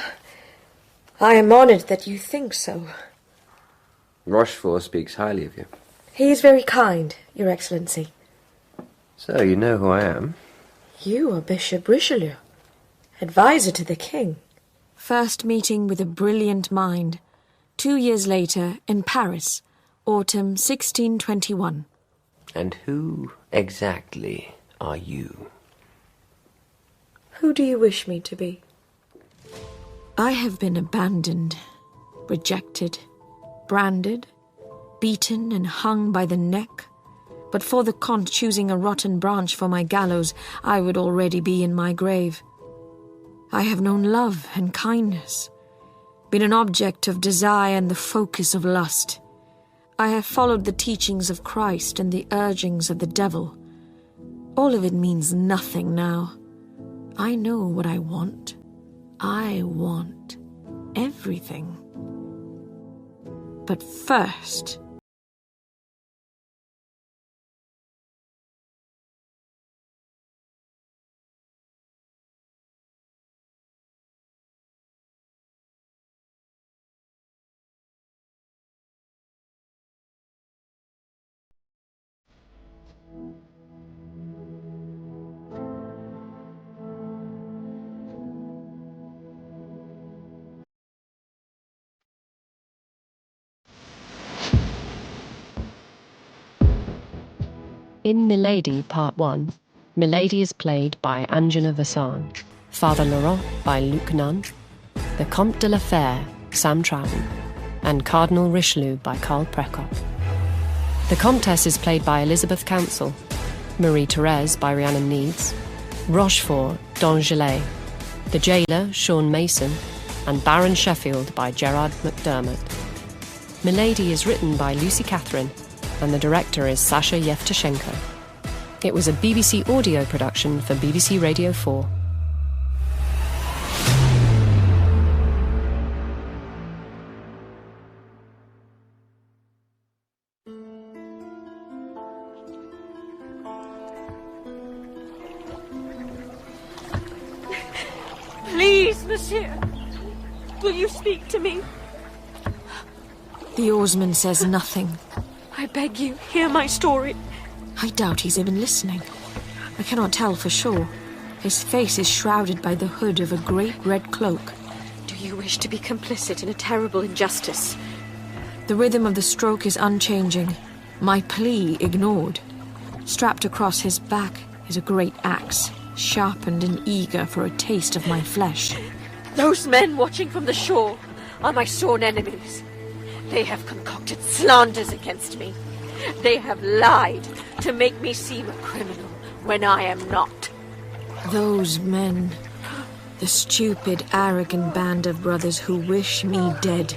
I am honoured that you think so. Rochefort speaks highly of you. He is very kind, Your Excellency. So, you know who I am? You are Bishop Richelieu, advisor to the king. First meeting with a brilliant mind. 2 years later, in Paris, autumn 1621. And who exactly are you? Who do you wish me to be? I have been abandoned, rejected, branded, beaten and hung by the neck. But for the Comte choosing a rotten branch for my gallows, I would already be in my grave. I have known love and kindness, been an object of desire and the focus of lust. I have followed the teachings of Christ and the urgings of the devil. All of it means nothing now. I know what I want. I want everything. But first, In Milady Part 1, Milady is played by Angela Vassan, Father Laurent by Luc Nunn, the Comte de la Fère, Sam Troughton, and Cardinal Richelieu by Carl Prekop. The Comtesse is played by Elizabeth Council, Marie-Thérèse by Rhiannon Neves, Rochefort, Don Gillet, the jailer, Sean Mason, and Baron Sheffield by Gerard McDermott. Milady is written by Lucy Catherine, and the director is Sasha Yevtushenko. It was a BBC audio production for BBC Radio 4. Please, monsieur, will you speak to me? The oarsman says nothing. I beg you, hear my story. I doubt he's even listening. I cannot tell for sure. His face is shrouded by the hood of a great red cloak. Do you wish to be complicit in a terrible injustice? The rhythm of the stroke is unchanging, my plea ignored. Strapped across his back is a great axe, sharpened and eager for a taste of my flesh. Those men watching from the shore are my sworn enemies. They have concocted slanders against me. They have lied to make me seem a criminal when I am not. Those men, the stupid, arrogant band of brothers who wish me dead.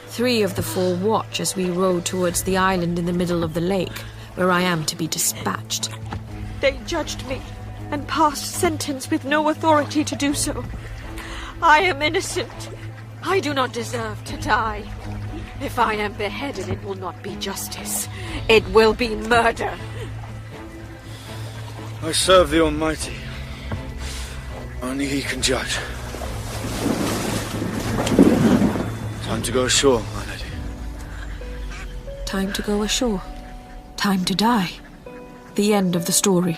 3 of the 4 watch as we row towards the island in the middle of the lake, where I am to be dispatched. They judged me and passed sentence with no authority to do so. I am innocent. I do not deserve to die. If I am beheaded, it will not be justice. It will be murder. I serve the Almighty. Only He can judge. Time to go ashore, my lady. Time to go ashore. Time to die. The end of the story.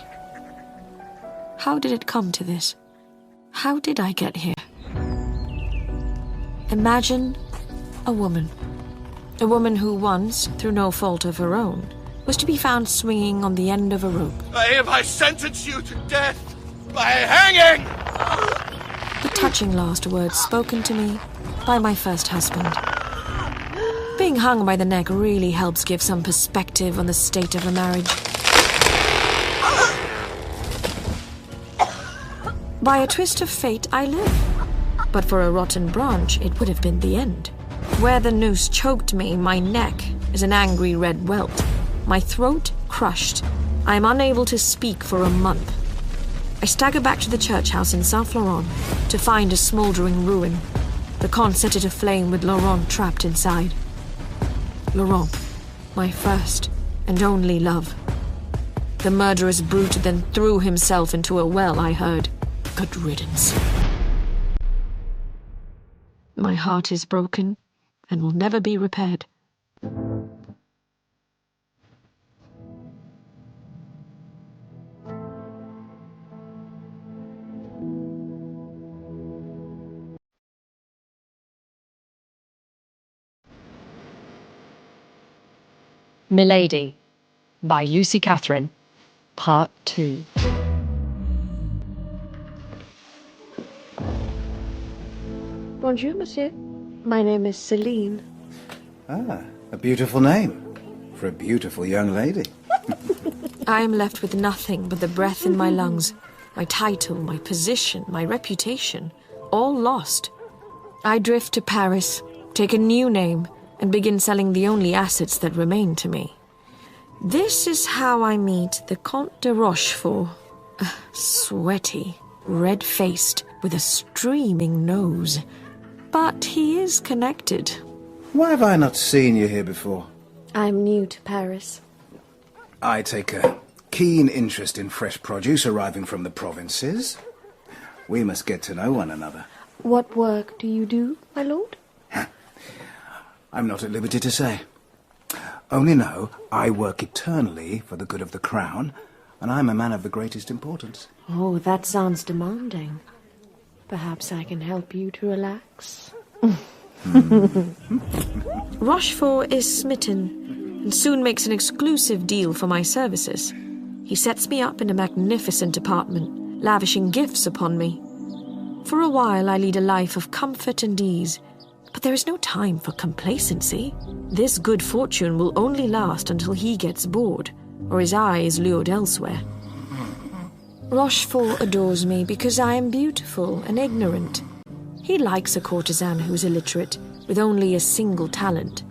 How did it come to this? How did I get here? Imagine a woman. A woman who once, through no fault of her own, was to be found swinging on the end of a rope. I hereby sentence you to death by hanging! The touching last words spoken to me by my first husband. Being hung by the neck really helps give some perspective on the state of a marriage. By a twist of fate, I live. But for a rotten branch, it would have been the end. Where the noose choked me, my neck is an angry red welt. My throat crushed. I am unable to speak for a month. I stagger back to the church house in Saint-Florent to find a smouldering ruin. The con set it aflame with Laurent trapped inside. Laurent, my first and only love. The murderous brute then threw himself into a well, I heard. Good riddance. My heart is broken and will never be repaired. Milady by Lucy Catherine, Part 2. Bonjour, monsieur. My name is Celine. Ah, a beautiful name for a beautiful young lady. I am left with nothing but the breath in my lungs, my title, my position, my reputation, all lost. I drift to Paris, take a new name, and begin selling the only assets that remain to me. This is how I meet the Comte de Rochefort, sweaty, red-faced, with a streaming nose. But he is connected. Why have I not seen you here before? I'm new to Paris. I take a keen interest in fresh produce arriving from the provinces. We must get to know one another. What work do you do, my lord? I'm not at liberty to say. Only know I work eternally for the good of the crown, and I'm a man of the greatest importance. Oh, that sounds demanding. Perhaps I can help you to relax. Rochefort is smitten, and soon makes an exclusive deal for my services. He sets me up in a magnificent apartment, lavishing gifts upon me. For a while I lead a life of comfort and ease, but there is no time for complacency. This good fortune will only last until he gets bored, or his eye is lured elsewhere. Rochefort adores me because I am beautiful and ignorant. He likes a courtesan who is illiterate, with only a single talent.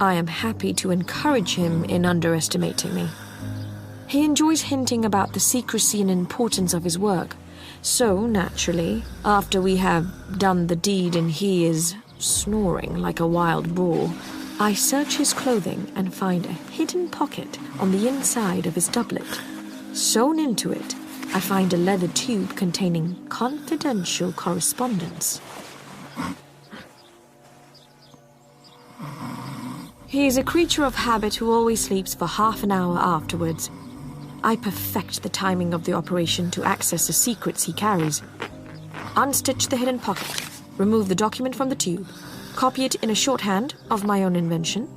I am happy to encourage him in underestimating me. He enjoys hinting about the secrecy and importance of his work, so, naturally, after we have done the deed and he is snoring like a wild boar, I search his clothing and find a hidden pocket on the inside of his doublet. Sewn into it, I find a leather tube containing confidential correspondence. He is a creature of habit who always sleeps for half an hour afterwards. I perfect the timing of the operation to access the secrets he carries. Unstitch the hidden pocket, remove the document from the tube, copy it in a shorthand of my own invention,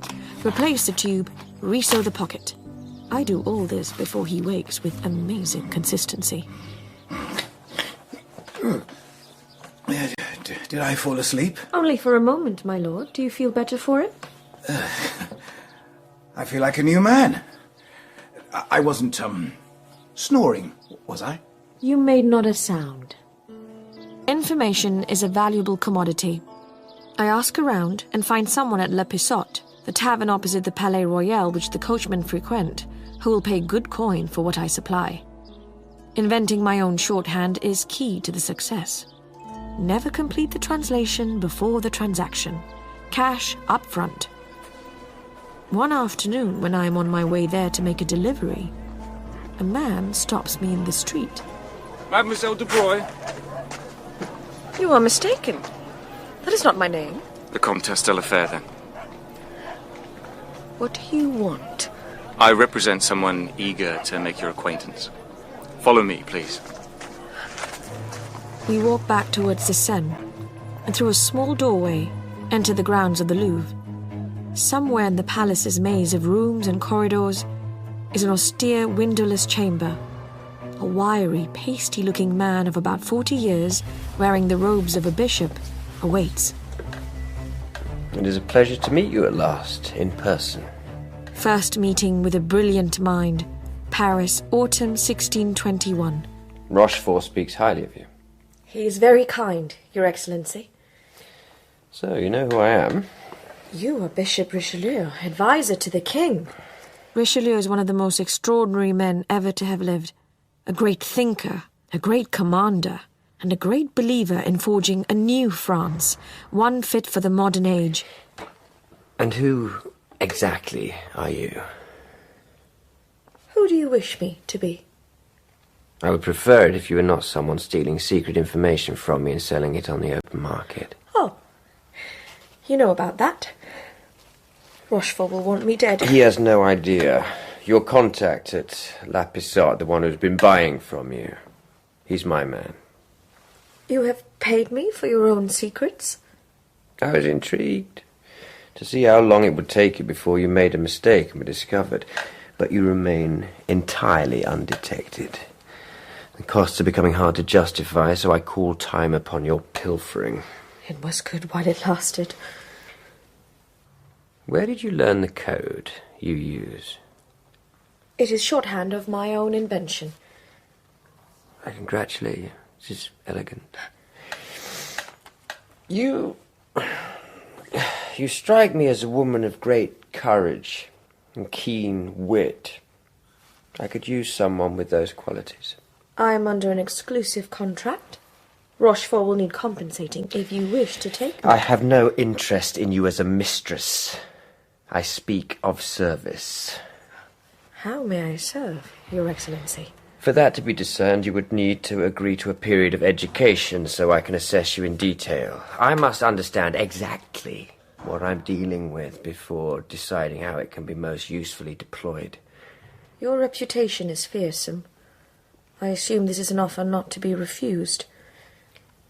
replace the tube, resew the pocket. I do all this before he wakes with amazing consistency. Did I fall asleep? Only for a moment, my lord. Do you feel better for it? I feel like a new man. I wasn't, snoring, was I? You made not a sound. Information is a valuable commodity. I ask around and find someone at Le Pisot, the tavern opposite the Palais Royal which the coachmen frequent, who will pay good coin for what I supply. Inventing my own shorthand is key to the success. Never complete the translation before the transaction. Cash up front. One afternoon, when I am on my way there to make a delivery, a man stops me in the street. Mademoiselle de Broye? You are mistaken. That is not my name. The Comtesse de la Fère, then. What do you want? I represent someone eager to make your acquaintance. Follow me, please. We walk back towards the Seine, and through a small doorway, enter the grounds of the Louvre. Somewhere in the palace's maze of rooms and corridors is an austere, windowless chamber. A wiry, pasty-looking man of about 40 years, wearing the robes of a bishop, awaits. It is a pleasure to meet you at last, in person. First meeting with a brilliant mind. Paris, autumn 1621. Rochefort speaks highly of you. He is very kind, Your Excellency. So, you know who I am? You are Bishop Richelieu, advisor to the king. Richelieu is one of the most extraordinary men ever to have lived. A great thinker, a great commander, and a great believer in forging a new France, one fit for the modern age. And who exactly are you? Who do you wish me to be? I would prefer it if you were not someone stealing secret information from me and selling it on the open market. Oh, you know about that. Rochefort will want me dead. He has no idea. Your contact at La Pisot, the one who's been buying from you. He's my man. You have paid me for your own secrets? I was intrigued to see how long it would take you before you made a mistake and were discovered. But you remain entirely undetected. The costs are becoming hard to justify, so I call time upon your pilfering. It was good while it lasted. Where did you learn the code you use? It is shorthand of my own invention. I congratulate you. This is elegant. You strike me as a woman of great courage and keen wit. I could use someone with those qualities. I am under an exclusive contract. Rochefort will need compensating if you wish to take me. I have no interest in you as a mistress. I speak of service. How may I serve, Your Excellency? For that to be discerned, you would need to agree to a period of education so I can assess you in detail. I must understand exactly what I'm dealing with before deciding how it can be most usefully deployed. Your reputation is fearsome. I assume this is an offer not to be refused.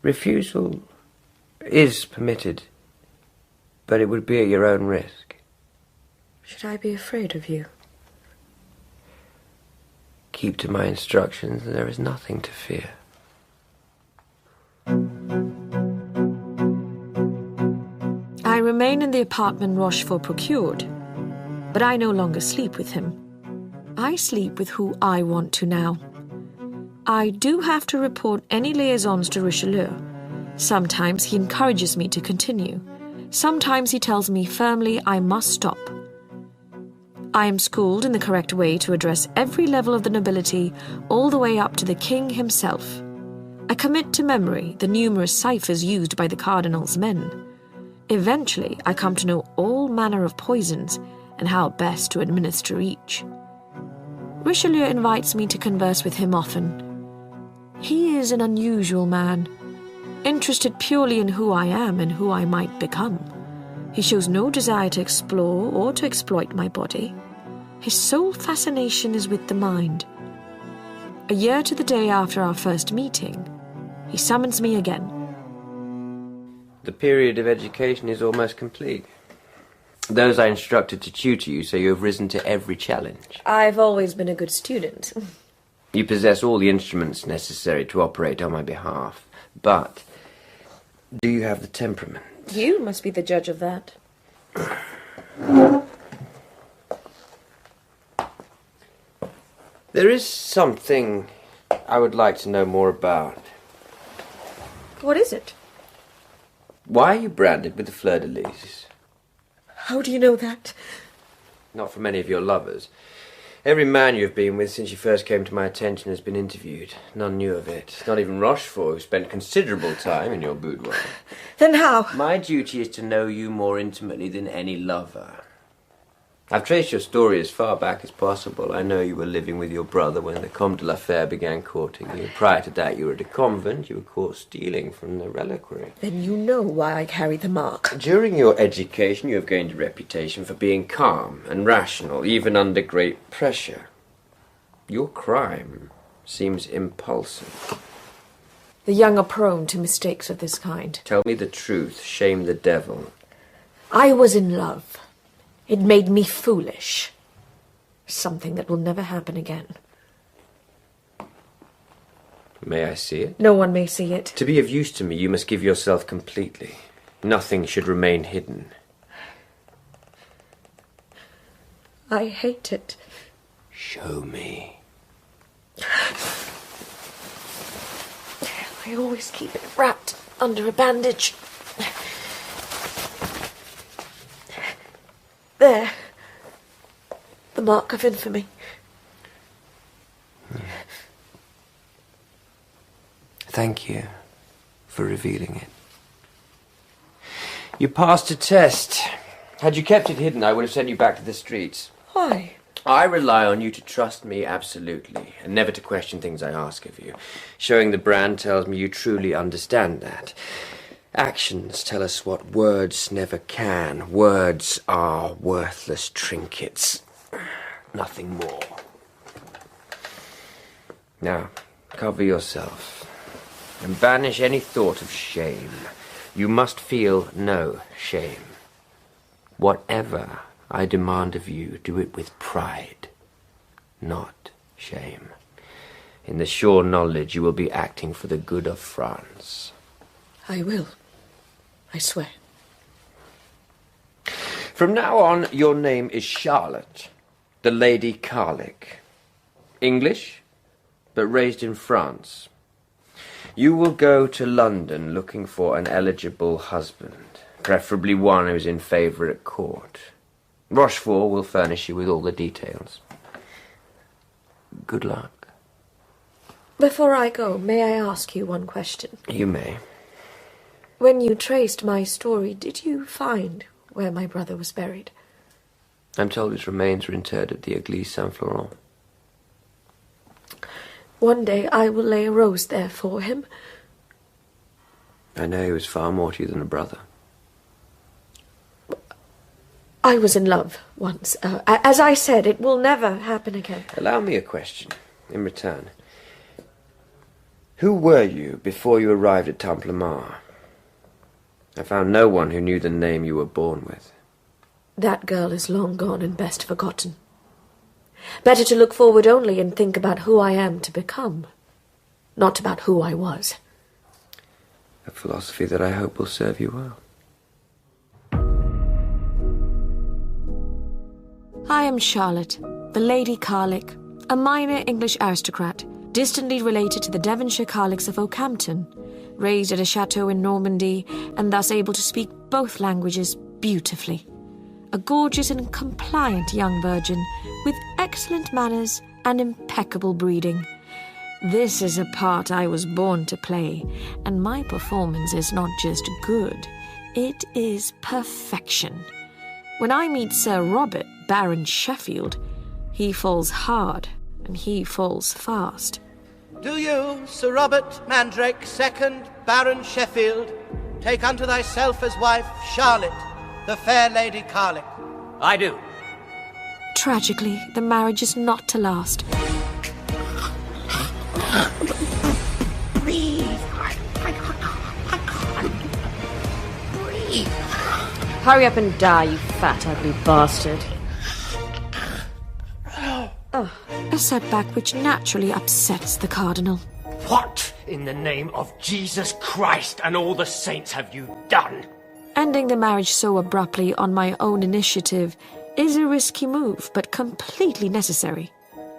Refusal is permitted, but it would be at your own risk. Should I be afraid of you? keep to my instructions, there is nothing to fear. I remain in the apartment Rochefort procured, but I no longer sleep with him. I sleep with who I want to now. I do have to report any liaisons to Richelieu. Sometimes he encourages me to continue. Sometimes he tells me firmly I must stop. I am schooled in the correct way to address every level of the nobility, all the way up to the king himself. I commit to memory the numerous ciphers used by the cardinal's men. Eventually, I come to know all manner of poisons and how best to administer each. Richelieu invites me to converse with him often. He is an unusual man, interested purely in who I am and who I might become. He shows no desire to explore or to exploit my body. His sole fascination is with the mind. A year to the day after our first meeting, he summons me again. The period of education is almost complete. Those I instructed to tutor you say you have risen to every challenge. I've always been a good student. You possess all the instruments necessary to operate on my behalf. But do you have the temperament? You must be the judge of that. There is something I would like to know more about. What is it? Why are you branded with the fleur-de-lis? How do you know that? Not from any of your lovers. Every man you have been with since you first came to my attention has been interviewed. None knew of it. Not even Rochefort, who spent considerable time in your boudoir. Then how? My duty is to know you more intimately than any lover. I've traced your story as far back as possible. I know you were living with your brother when the Comte de la Fère began courting you. Prior to that, you were at a convent. You were caught stealing from the reliquary. Then you know why I carry the mark. During your education, you have gained a reputation for being calm and rational, even under great pressure. Your crime seems impulsive. The young are prone to mistakes of this kind. Tell me the truth. Shame the devil. I was in love. It made me foolish. Something that will never happen again. May I see it? No one may see it. To be of use to me, you must give yourself completely. Nothing should remain hidden. I hate it. Show me. I always keep it wrapped under a bandage. There. The mark of infamy. Thank you for revealing it. You passed a test. Had you kept it hidden, I would have sent you back to the streets. Why? I rely on you to trust me absolutely, and never to question things I ask of you. Showing the brand tells me you truly understand that. Actions tell us what words never can. Words are worthless trinkets. Nothing more. Now, cover yourself and banish any thought of shame. You must feel no shame. Whatever I demand of you, do it with pride, not shame. In the sure knowledge you will be acting for the good of France. I will. I swear. From now on, your name is Charlotte, the Lady Carlick. English, but raised in France. You will go to London looking for an eligible husband, preferably one who is in favour at court. Rochefort will furnish you with all the details. Good luck. Before I go, may I ask you one question? You may. When you traced my story, did you find where my brother was buried? I'm told his remains are interred at the Église Saint-Florent. One day I will lay a rose there for him. I know he was far more to you than a brother. I was in love once. As I said, it will never happen again. Allow me a question in return. Who were you before you arrived at Templemar? I found no one who knew the name you were born with. That girl is long gone and best forgotten. Better to look forward only and think about who I am to become, not about who I was. A philosophy that I hope will serve you well. I am Charlotte, the Lady Carlick, a minor English aristocrat, distantly related to the Devonshire Carlicks of Oakhampton, raised at a chateau in Normandy, and thus able to speak both languages beautifully. A gorgeous and compliant young virgin, with excellent manners and impeccable breeding. This is a part I was born to play, and my performance is not just good, it is perfection. When I meet Sir Robert, Baron Sheffield, he falls hard and he falls fast. Do you, Sir Robert Mandrake, 2nd Baron Sheffield, take unto thyself as wife Charlotte, the fair Lady Carlick? I do. Tragically, the marriage is not to last. Breathe. I can't breathe. Hurry up and die, you fat, ugly bastard. A setback which naturally upsets the Cardinal. What in the name of Jesus Christ and all the saints have you done? Ending the marriage so abruptly on my own initiative is a risky move, but completely necessary.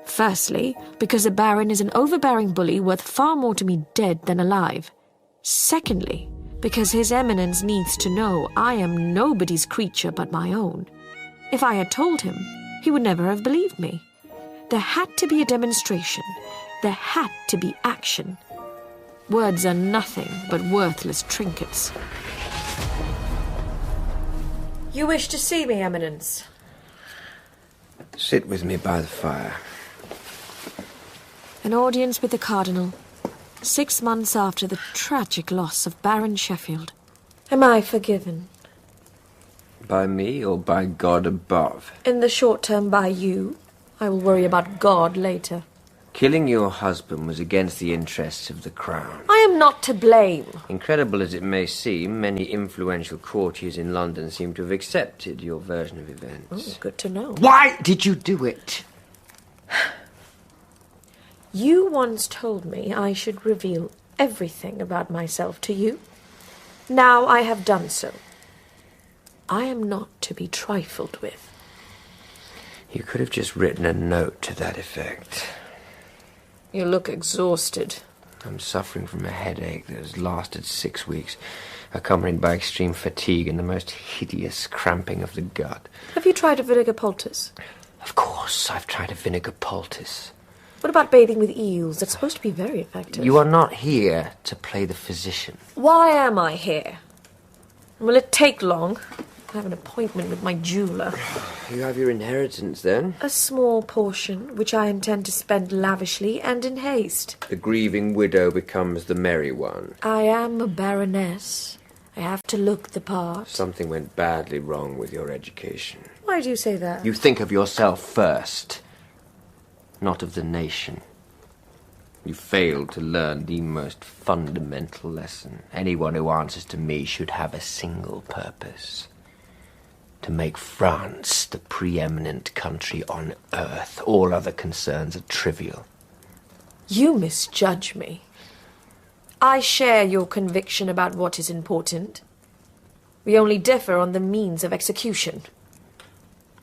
Firstly, because the Baron is an overbearing bully worth far more to me dead than alive. Secondly, because His Eminence needs to know I am nobody's creature but my own. If I had told him, he would never have believed me. There had to be a demonstration. There had to be action. Words are nothing but worthless trinkets. You wish to see me, Eminence? Sit with me by the fire. An audience with the Cardinal, 6 months after the tragic loss of Baron Sheffield. Am I forgiven? By me or by God above? In the short term, by you. I will worry about God later. Killing your husband was against the interests of the crown. I am not to blame. Incredible as it may seem, many influential courtiers in London seem to have accepted your version of events. Oh, good to know. Why did you do it? You once told me I should reveal everything about myself to you. Now I have done so. I am not to be trifled with. You could have just written a note to that effect. You look exhausted. I'm suffering from a headache that has lasted 6 weeks, accompanied by extreme fatigue and the most hideous cramping of the gut. Have you tried a vinegar poultice? Of course, I've tried a vinegar poultice. What about bathing with eels? It's supposed to be very effective. You are not here to play the physician. Why am I here? Will it take long? I have an appointment with my jeweller. You have your inheritance, then? A small portion, which I intend to spend lavishly and in haste. The grieving widow becomes the merry one. I am a baroness. I have to look the part. Something went badly wrong with your education. Why do you say that? You think of yourself first, not of the nation. You failed to learn the most fundamental lesson. Anyone who answers to me should have a single purpose: to make France the preeminent country on earth. All other concerns are trivial. You misjudge me. I share your conviction about what is important. We only differ on the means of execution.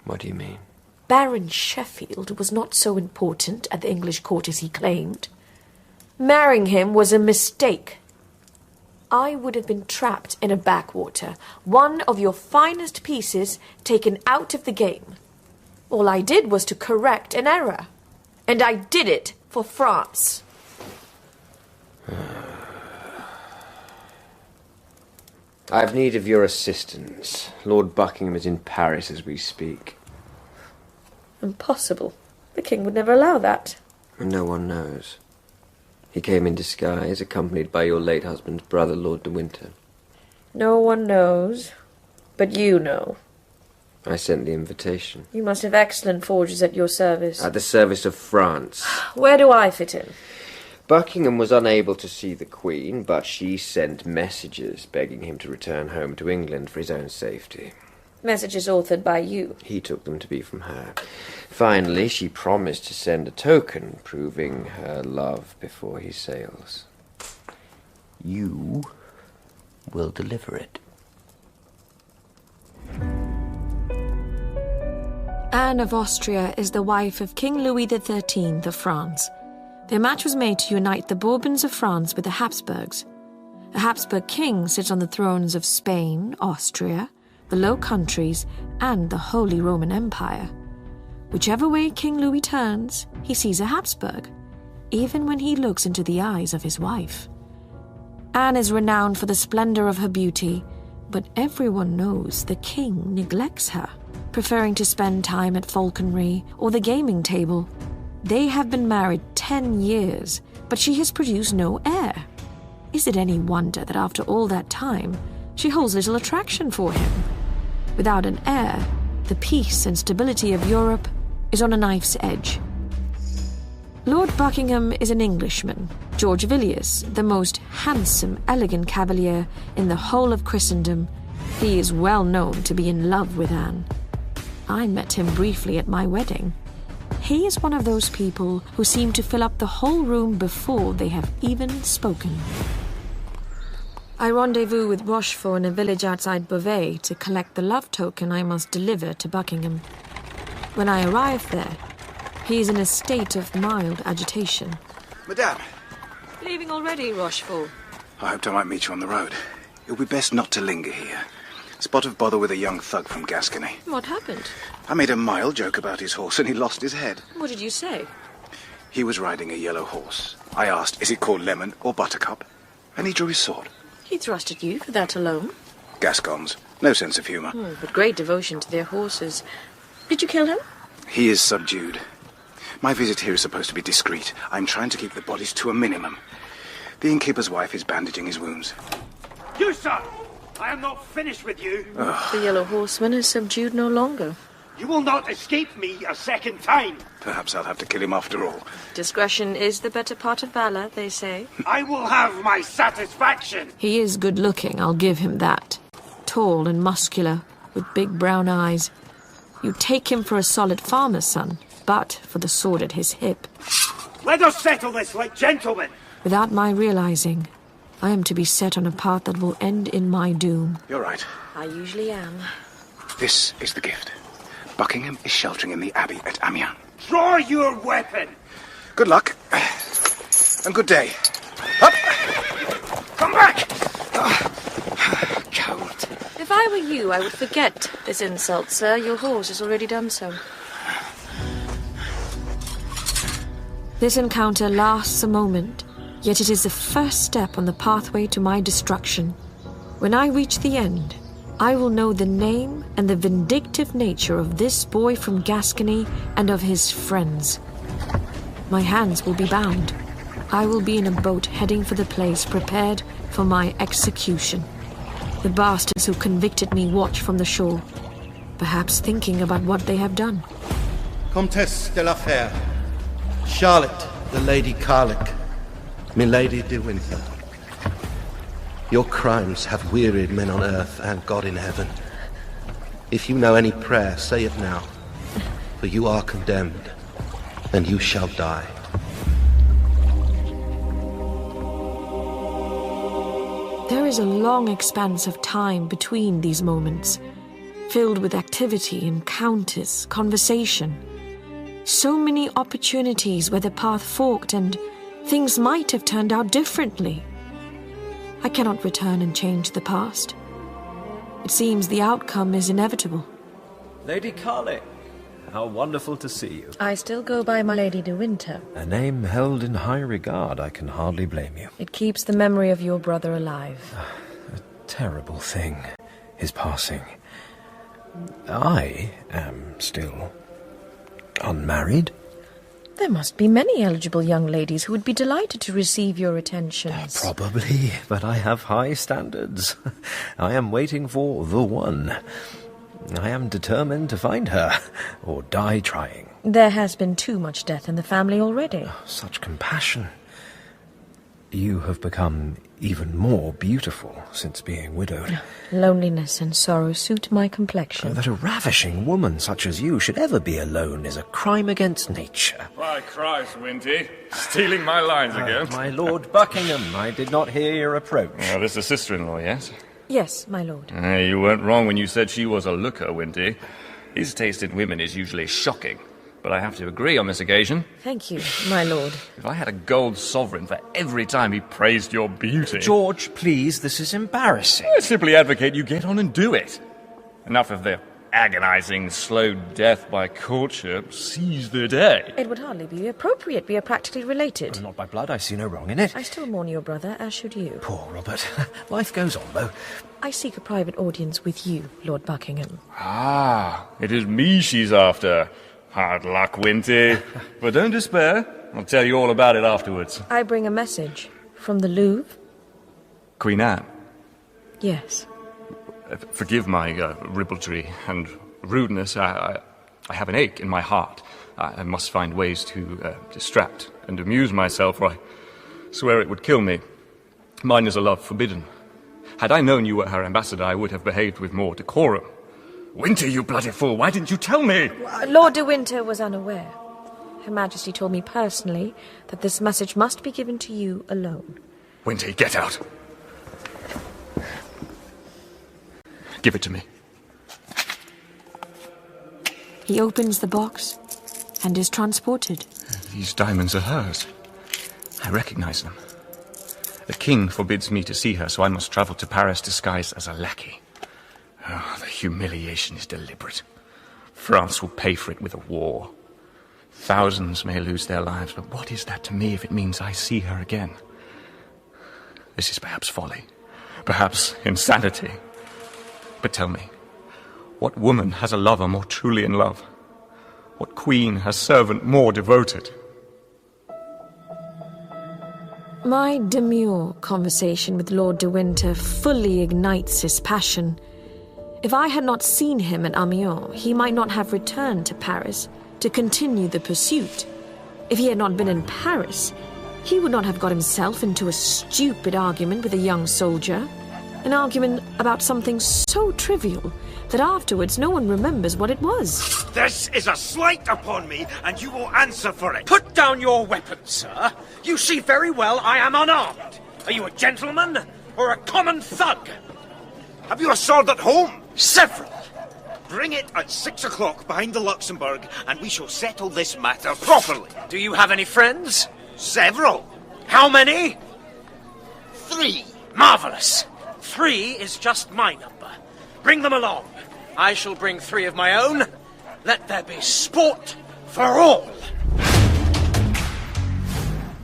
What do you mean? Baron Sheffield was not so important at the English court as he claimed. Marrying him was a mistake. I would have been trapped in a backwater, one of your finest pieces taken out of the game. All I did was to correct an error, and I did it for France. I have need of your assistance. Lord Buckingham is in Paris as we speak. Impossible. The king would never allow that. And no one knows. He came in disguise, accompanied by your late husband's brother, Lord de Winter. No one knows, but you know. I sent the invitation. You must have excellent forgers at your service. At the service of France. Where do I fit in? Buckingham was unable to see the Queen, but she sent messages begging him to return home to England for his own safety. Messages authored by you. He took them to be from her. Finally, she promised to send a token proving her love before he sails. You will deliver it. Anne of Austria is the wife of King Louis XIII of France. Their match was made to unite the Bourbons of France with the Habsburgs. A Habsburg king sits on the thrones of Spain, Austria, the Low Countries, and the Holy Roman Empire. Whichever way King Louis turns, he sees a Habsburg, even when he looks into the eyes of his wife. Anne is renowned for the splendor of her beauty, but everyone knows the king neglects her, preferring to spend time at falconry or the gaming table. They have been married 10 years, but she has produced no heir. Is it any wonder that after all that time, she holds little attraction for him? Without an heir, the peace and stability of Europe is on a knife's edge. Lord Buckingham is an Englishman, George Villiers, the most handsome, elegant cavalier in the whole of Christendom. He is well known to be in love with Anne. I met him briefly at my wedding. He is one of those people who seem to fill up the whole room before they have even spoken. I rendezvous with Rochefort in a village outside Beauvais to collect the love token I must deliver to Buckingham. When I arrive there, he is in a state of mild agitation. Madame. Leaving already, Rochefort? I hoped I might meet you on the road. It would be best not to linger here. Spot of bother with a young thug from Gascony. What happened? I made a mild joke about his horse and he lost his head. What did you say? He was riding a yellow horse. I asked, is it called Lemon or Buttercup? And he drew his sword. He thrust at you for that alone? Gascons. No sense of humour. But great devotion to their horses. Did you kill him? He is subdued. My visit here is supposed to be discreet. I'm trying to keep the bodies to a minimum. The innkeeper's wife is bandaging his wounds. You, sir! I am not finished with you. The Yellow Horseman is subdued no longer. You will not escape me a second time. Perhaps I'll have to kill him after all. Discretion is the better part of valor, they say. I will have my satisfaction. He is good-looking, I'll give him that. Tall and muscular, with big brown eyes. You take him for a solid farmer's son, but for the sword at his hip. Let us settle this like gentlemen. Without my realizing, I am to be set on a path that will end in my doom. You're right. I usually am. This is the gift. Buckingham is sheltering in the abbey at Amiens. Draw your weapon. Good luck. And good day. Up! Come back! Coward. If I were you, I would forget this insult, sir. Your horse has already done so. This encounter lasts a moment, yet it is the first step on the pathway to my destruction. When I reach the end, I will know the name and the vindictive nature of this boy from Gascony and of his friends. My hands will be bound. I will be in a boat heading for the place prepared for my execution. The bastards who convicted me watch from the shore, perhaps thinking about what they have done. Comtesse de la Fère, Charlotte, the Lady Carlick, Milady de Winter. Your crimes have wearied men on earth and God in heaven. If you know any prayer, say it now, for you are condemned, and you shall die. There is a long expanse of time between these moments, filled with activity, encounters, conversation. So many opportunities where the path forked and things might have turned out differently. I cannot return and change the past. It seems the outcome is inevitable. Lady Carlick, how wonderful to see you. I still go by my Lady de Winter. A name held in high regard, I can hardly blame you. It keeps the memory of your brother alive. A terrible thing, his passing. I am still unmarried. There must be many eligible young ladies who would be delighted to receive your attentions. Probably, but I have high standards. I am waiting for the one. I am determined to find her, or die trying. There has been too much death in the family already. Such compassion. You have become even more beautiful since being widowed. Loneliness and sorrow suit my complexion. That a ravishing woman such as you should ever be alone is a crime against nature. By Christ, Winty. Stealing my lines again. My Lord Buckingham, I did not hear your approach. This is sister-in-law, yes? Yes, my lord. You weren't wrong when you said she was a looker, Winty. His taste in women is usually shocking. But I have to agree on this occasion. Thank you, my lord. If I had a gold sovereign for every time he praised your beauty... George, please, this is embarrassing. I simply advocate you get on and do it. Enough of the agonizing, slow death by courtship. Seize the day. It would hardly be appropriate. We are practically related. Not by blood, I see no wrong in it. I still mourn your brother, as should you. Poor Robert. Life goes on, though. I seek a private audience with you, Lord Buckingham. It is me she's after. Hard luck, Winty. But don't despair. I'll tell you all about it afterwards. I bring a message from the Louvre. Queen Anne. Yes. Forgive my ribaldry and rudeness. I have an ache in my heart. I must find ways to distract and amuse myself, or I swear it would kill me. Mine is a love forbidden. Had I known you were her ambassador, I would have behaved with more decorum. Winter, you bloody fool, why didn't you tell me? Lord de Winter was unaware. Her Majesty told me personally that this message must be given to you alone. Winter, get out. Give it to me. He opens the box and is transported. These diamonds are hers. I recognize them. The king forbids me to see her, so I must travel to Paris disguised as a lackey. Oh, the humiliation is deliberate. France will pay for it with a war. Thousands may lose their lives, but what is that to me if it means I see her again? This is perhaps folly, perhaps insanity. But tell me, what woman has a lover more truly in love? What queen has servant more devoted? My demure conversation with Lord de Winter fully ignites his passion. If I had not seen him at Amiens, he might not have returned to Paris to continue the pursuit. If he had not been in Paris, he would not have got himself into a stupid argument with a young soldier, an argument about something so trivial that afterwards no one remembers what it was. This is a slight upon me, and you will answer for it. Put down your weapon, sir. You see very well I am unarmed. Are you a gentleman or a common thug? Have you a sword at home? Several. Bring it at 6 o'clock behind the Luxembourg, and we shall settle this matter properly. Do you have any friends? Several. How many? 3. Marvellous. 3 is just my number. Bring them along. I shall bring 3 of my own. Let there be sport for all.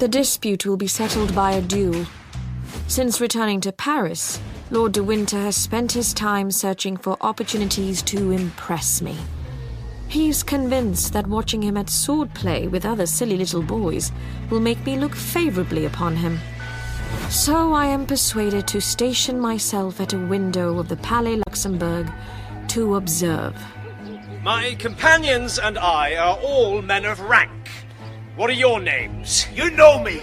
The dispute will be settled by a duel. Since returning to Paris, Lord de Winter has spent his time searching for opportunities to impress me. He's convinced that watching him at swordplay with other silly little boys will make me look favourably upon him. So I am persuaded to station myself at a window of the Palais Luxembourg to observe. My companions and I are all men of rank. What are your names? You know me.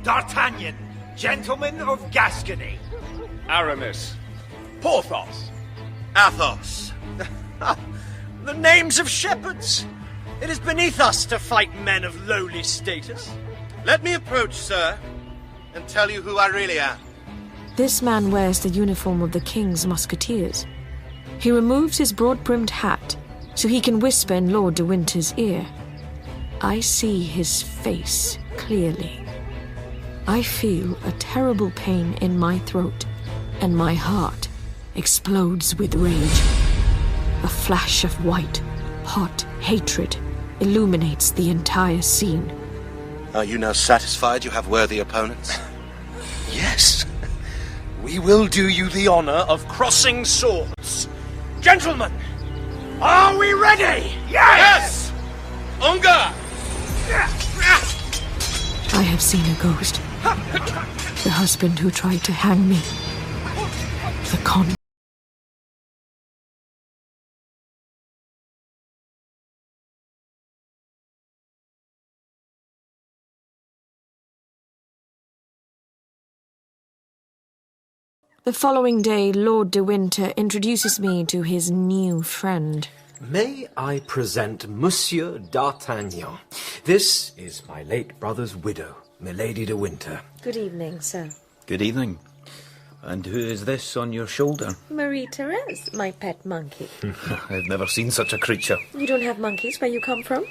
D'Artagnan, gentleman of Gascony. Aramis. Porthos. Athos. The names of shepherds. It is beneath us to fight men of lowly status. Let me approach, sir, and tell you who I really am. This man wears the uniform of the King's Musketeers. He removes his broad-brimmed hat so he can whisper in Lord de Winter's ear. I see his face clearly. I feel a terrible pain in my throat, and my heart explodes with rage. A flash of white, hot hatred illuminates the entire scene. Are you now satisfied you have worthy opponents? Yes. We will do you the honor of crossing swords. Gentlemen, are we ready? Yes! En garde! I have seen a ghost. The husband who tried to hang me. The con The following day, Lord de Winter introduces me to his new friend. May I present Monsieur d'Artagnan. This is my late brother's widow, Milady de Winter. Good evening, sir. Good evening. And who is this on your shoulder? Marie-Therese, my pet monkey. I've never seen such a creature. You don't have monkeys where you come from?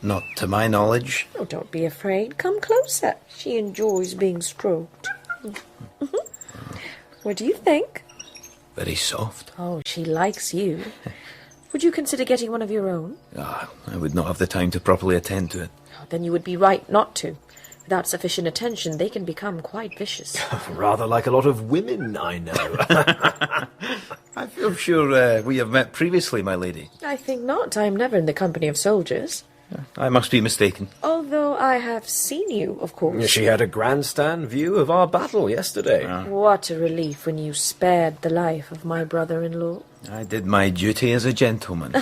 Not to my knowledge. Oh, don't be afraid. Come closer. She enjoys being stroked. What do you think? Very soft. Oh, she likes you. Would you consider getting one of your own? I would not have the time to properly attend to it. Oh, then you would be right not to. Without sufficient attention, they can become quite vicious. Rather like a lot of women I know. I feel sure we have met previously, my lady. I think not. I am never in the company of soldiers. I must be mistaken. Although I have seen you, of course. She had a grandstand view of our battle yesterday. What a relief when you spared the life of my brother-in-law. I did my duty as a gentleman.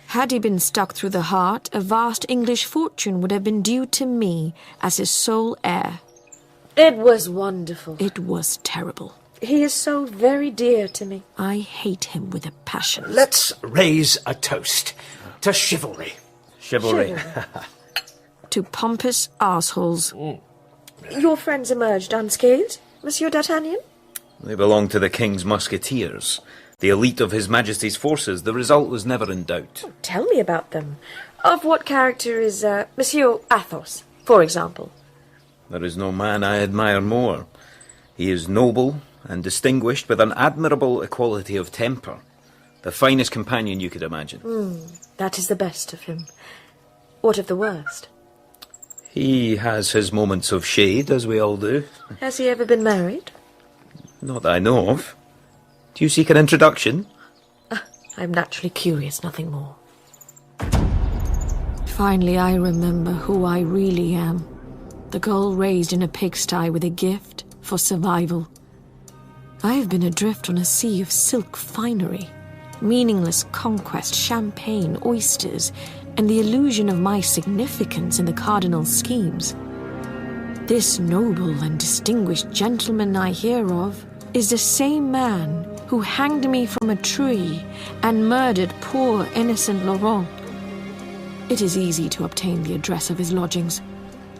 Had he been struck through the heart, a vast English fortune would have been due to me as his sole heir. It was wonderful. It was terrible. He is so very dear to me. I hate him with a passion. Let's raise a toast to chivalry. Chivalry. To pompous arseholes. Your friends emerged unscathed, Monsieur d'Artagnan? They belong to the King's Musketeers, the elite of His Majesty's forces. The result was never in doubt. Oh, tell me about them. Of what character is Monsieur Athos, for example? There is no man I admire more. He is noble and distinguished with an admirable equality of temper. The finest companion you could imagine. That is the best of him. What of the worst? He has his moments of shade, as we all do. Has he ever been married? Not that I know of. Do you seek an introduction? I'm naturally curious, nothing more. Finally, I remember who I really am. The girl raised in a pigsty with a gift for survival. I have been adrift on a sea of silk finery, meaningless conquest, champagne, oysters, and the illusion of my significance in the cardinal's schemes. This noble and distinguished gentleman I hear of is the same man who hanged me from a tree and murdered poor innocent Laurent. It is easy to obtain the address of his lodgings,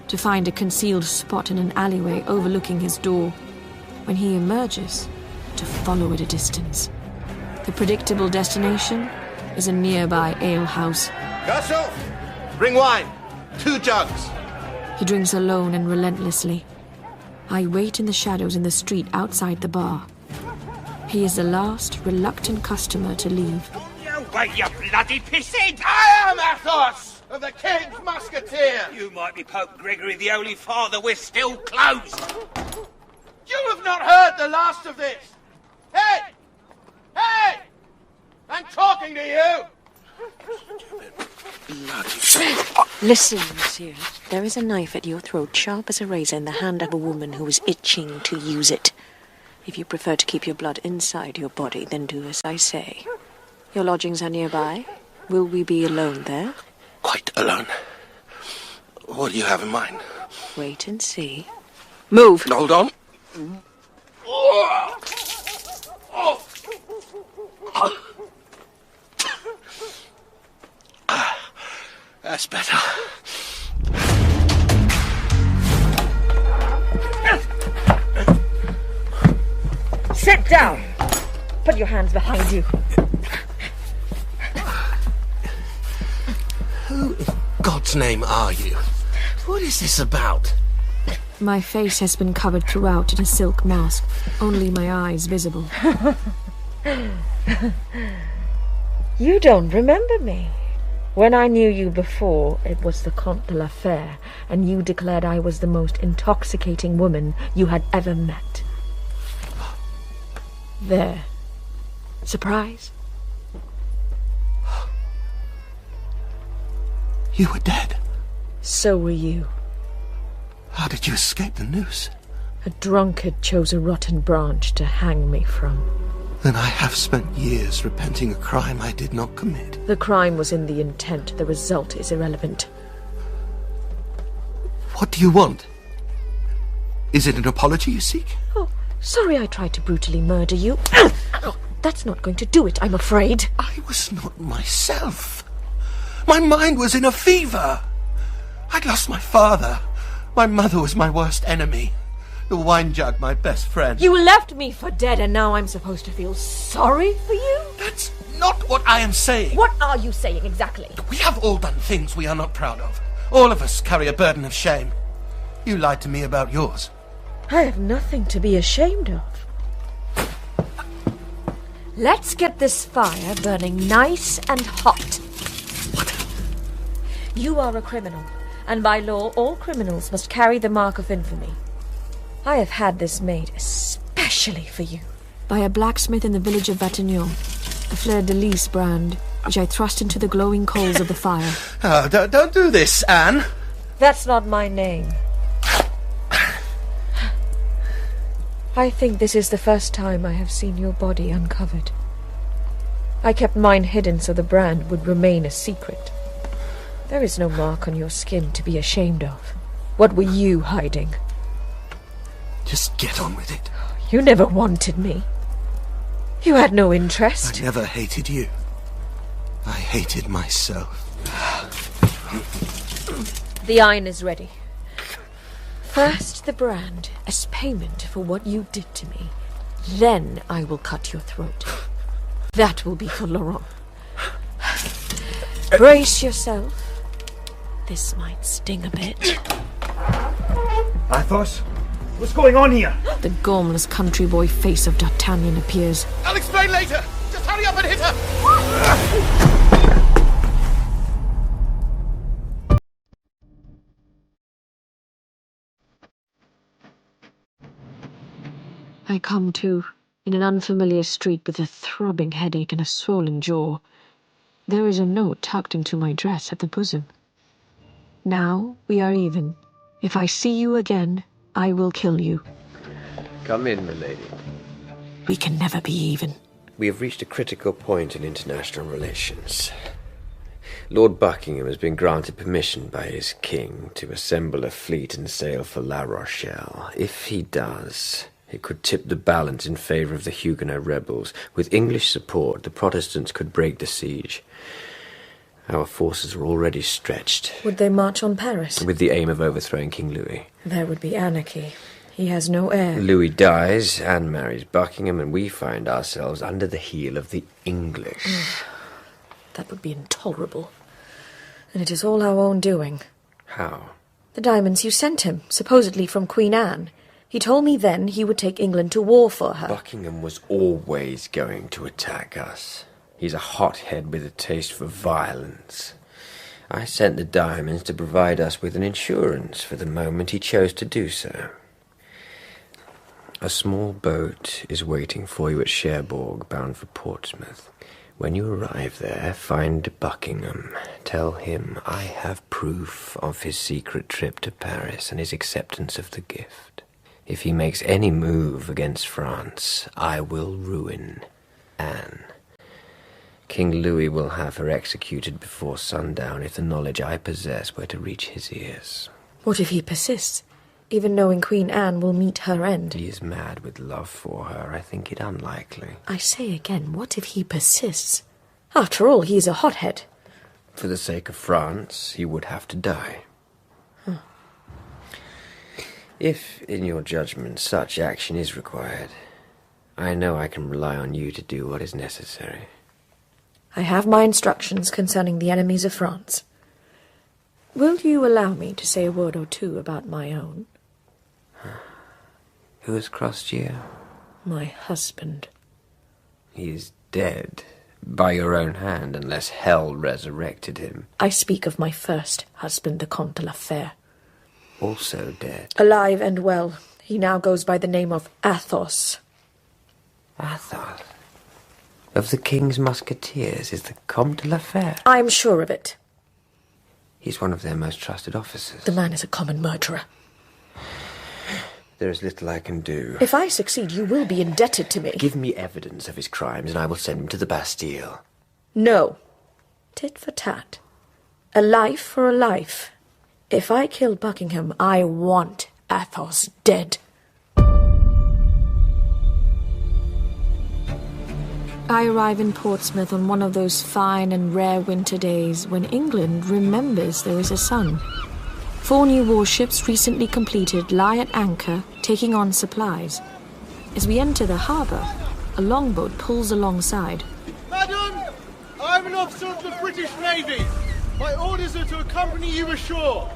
to find a concealed spot in an alleyway overlooking his door. When he emerges, to follow at a distance. The predictable destination is a nearby alehouse. Garçon, bring wine. 2 jugs. He drinks alone and relentlessly. I wait in the shadows in the street outside the bar. He is the last reluctant customer to leave. You wait, you bloody pisshead! I am Athos of the King's Musketeer. You might be Pope Gregory the Holy Father, we're still closed. You have not heard the last of this. Hey! Hey! I'm talking to you! Listen, monsieur. There is a knife at your throat, sharp as a razor, in the hand of a woman who is itching to use it. If you prefer to keep your blood inside your body, then do as I say. Your lodgings are nearby. Will we be alone there? Quite alone. What do you have in mind? Wait and see. Move! Hold on. That's better. Sit down! Put your hands behind you. Who in God's name are you? What is this about? My face has been covered throughout in a silk mask, only my eyes visible. You don't remember me. When I knew you before, it was the Comte de la Fère, and you declared I was the most intoxicating woman you had ever met. There. Surprise? You were dead. So were you. How did you escape the noose? A drunkard chose a rotten branch to hang me from. Then I have spent years repenting a crime I did not commit. The crime was in the intent. The result is irrelevant. What do you want? Is it an apology you seek? Oh, Sorry I tried to brutally murder you. That's not going to do it, I'm afraid. I was not myself. My mind was in a fever. I'd lost my father. My mother was my worst enemy. The wine jug, my best friend. You left me for dead, and now I'm supposed to feel sorry for you? That's not what I am saying. What are you saying exactly? We have all done things we are not proud of. All of us carry a burden of shame. You lied to me about yours. I have nothing to be ashamed of. Let's get this fire burning nice and hot. What? You are a criminal, and by law all criminals must carry the mark of infamy. I have had this made especially for you. By a blacksmith in the village of Batignon, a fleur-de-lis brand, which I thrust into the glowing coals of the fire. Oh, don't do this, Anne. That's not my name. I think this is the first time I have seen your body uncovered. I kept mine hidden so the brand would remain a secret. There is no mark on your skin to be ashamed of. What were you hiding? Just get on with it. You never wanted me. You had no interest. I never hated you. I hated myself. The iron is ready. First the brand, as payment for what you did to me. Then I will cut your throat. That will be for Laurent. Brace yourself. This might sting a bit. Athos, what's going on here? The gormless country boy face of D'Artagnan appears. I'll explain later. Just hurry up and hit her. I come to, in an unfamiliar street with a throbbing headache and a swollen jaw. There is a note tucked into my dress at the bosom. Now we are even. If I see you again, I will kill you. Come in, Milady. We can never be even. We have reached a critical point in international relations. Lord Buckingham has been granted permission by his king to assemble a fleet and sail for La Rochelle. If he does, it could tip the balance in favour of the Huguenot rebels. With English support, the Protestants could break the siege. Our forces are already stretched. Would they march on Paris? With the aim of overthrowing King Louis. There would be anarchy. He has no heir. Louis dies, Anne marries Buckingham, and we find ourselves under the heel of the English. That would be intolerable. And it is all our own doing. How? The diamonds you sent him, supposedly from Queen Anne. He told me then he would take England to war for her. Buckingham was always going to attack us. He's a hothead with a taste for violence. I sent the diamonds to provide us with an insurance for the moment he chose to do so. A small boat is waiting for you at Cherbourg, bound for Portsmouth. When you arrive there, find Buckingham. Tell him I have proof of his secret trip to Paris and his acceptance of the gift. If he makes any move against France, I will ruin Anne. King Louis will have her executed before sundown if the knowledge I possess were to reach his ears. What if he persists, even knowing Queen Anne will meet her end? He is mad with love for her. I think it unlikely. I say again, what if he persists? After all, he is a hothead. For the sake of France, he would have to die. If, in your judgment, such action is required, I know I can rely on you to do what is necessary. I have my instructions concerning the enemies of France. Will you allow me to say a word or two about my own? Who has crossed you? My husband. He is dead, by your own hand, unless hell resurrected him. I speak of my first husband, the Comte de la Fère. Also dead. Alive and well. He now goes by the name of Athos. Athos? Of the King's Musketeers is the Comte de la Fère? I am sure of it. He's one of their most trusted officers. The man is a common murderer. There is little I can do. If I succeed, you will be indebted to me. Give me evidence of his crimes, and I will send him to the Bastille. No. Tit for tat. A life for a life. If I kill Buckingham, I want Athos dead. I arrive in Portsmouth on one of those fine and rare winter days when England remembers there is a sun. 4 new warships recently completed lie at anchor, taking on supplies. As we enter the harbour, a longboat pulls alongside. Madam, I'm an officer of the British Navy. My orders are to accompany you ashore.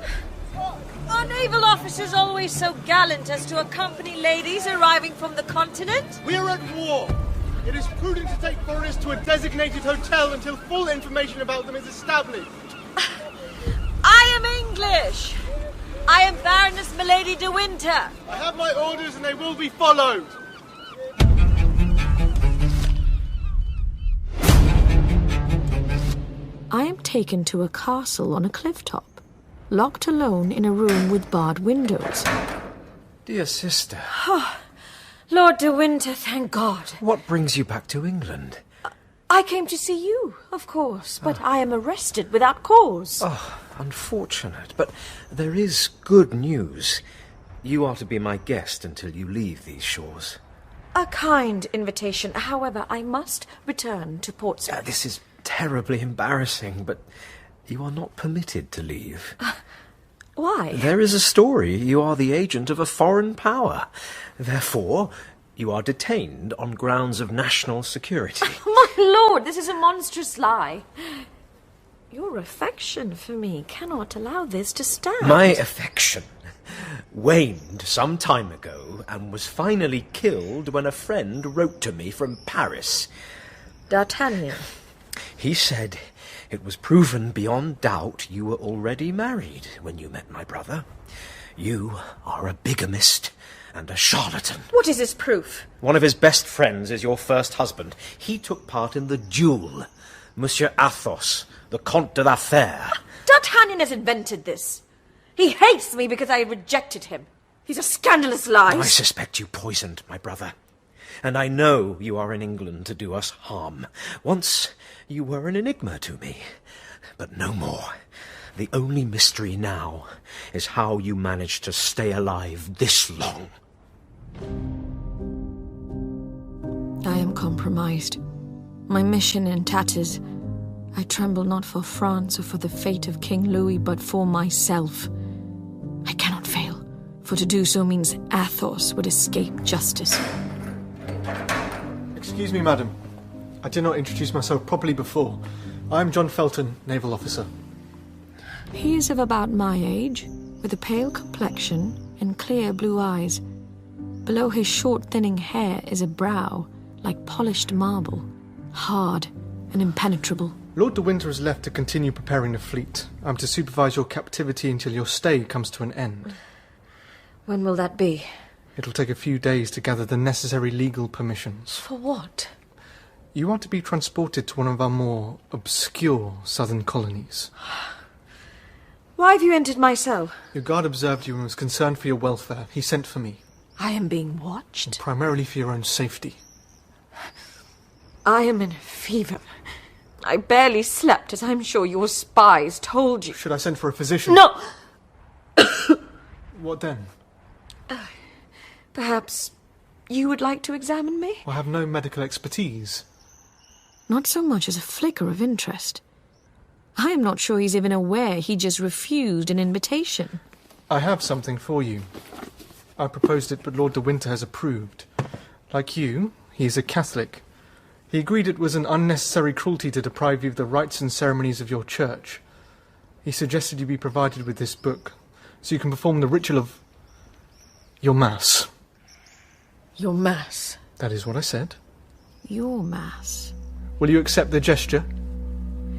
Are naval officers always so gallant as to accompany ladies arriving from the continent? We are at war. It is prudent to take foreigners to a designated hotel until full information about them is established. I am English. I am Baroness Milady de Winter. I have my orders and they will be followed. I am taken to a castle on a cliff top, locked alone in a room with barred windows. Dear sister. Oh, Lord de Winter, thank God. What brings you back to England? I came to see you, of course, but I am arrested without cause. Oh, unfortunate. But there is good news. You are to be my guest until you leave these shores. A kind invitation. However, I must return to Portsmouth. This is terribly embarrassing, but you are not permitted to leave. Why? There is a story. You are the agent of a foreign power. Therefore, you are detained on grounds of national security. My lord, this is a monstrous lie. Your affection for me cannot allow this to stand. My affection waned some time ago and was finally killed when a friend wrote to me from Paris. D'Artagnan. He said it was proven beyond doubt you were already married when you met my brother. You are a bigamist and a charlatan. What is this proof? One of his best friends is your first husband. He took part in the duel. Monsieur Athos, the Comte de la Fère. D'Artagnan has invented this. He hates me because I rejected him. These are scandalous lies. I suspect you poisoned my brother. And I know you are in England to do us harm. Once you were an enigma to me, but no more. The only mystery now is how you managed to stay alive this long. I am compromised. My mission in tatters. I tremble not for France or for the fate of King Louis, but for myself. I cannot fail, for to do so means Athos would escape justice. Excuse me, madam. I did not introduce myself properly before. I am John Felton, naval officer. He is of about my age, with a pale complexion and clear blue eyes. Below his short, thinning hair is a brow like polished marble, hard and impenetrable. Lord de Winter has left to continue preparing the fleet. I'm to supervise your captivity until your stay comes to an end. When will that be? It'll take a few days to gather the necessary legal permissions. For what? You are to be transported to one of our more obscure southern colonies. Why have you entered my cell? Your guard observed you and was concerned for your welfare. He sent for me. I am being watched? Primarily for your own safety. I am in a fever. I barely slept, as I'm sure your spies told you. Should I send for a physician? No! What then? Perhaps you would like to examine me? I have no medical expertise. Not so much as a flicker of interest. I am not sure he's even aware he just refused an invitation. I have something for you. I proposed it, but Lord de Winter has approved. Like you, he is a Catholic. He agreed it was an unnecessary cruelty to deprive you of the rites and ceremonies of your church. He suggested you be provided with this book, so you can perform the ritual of your Mass. Your Mass? That is what I said. Your Mass. Will you accept the gesture?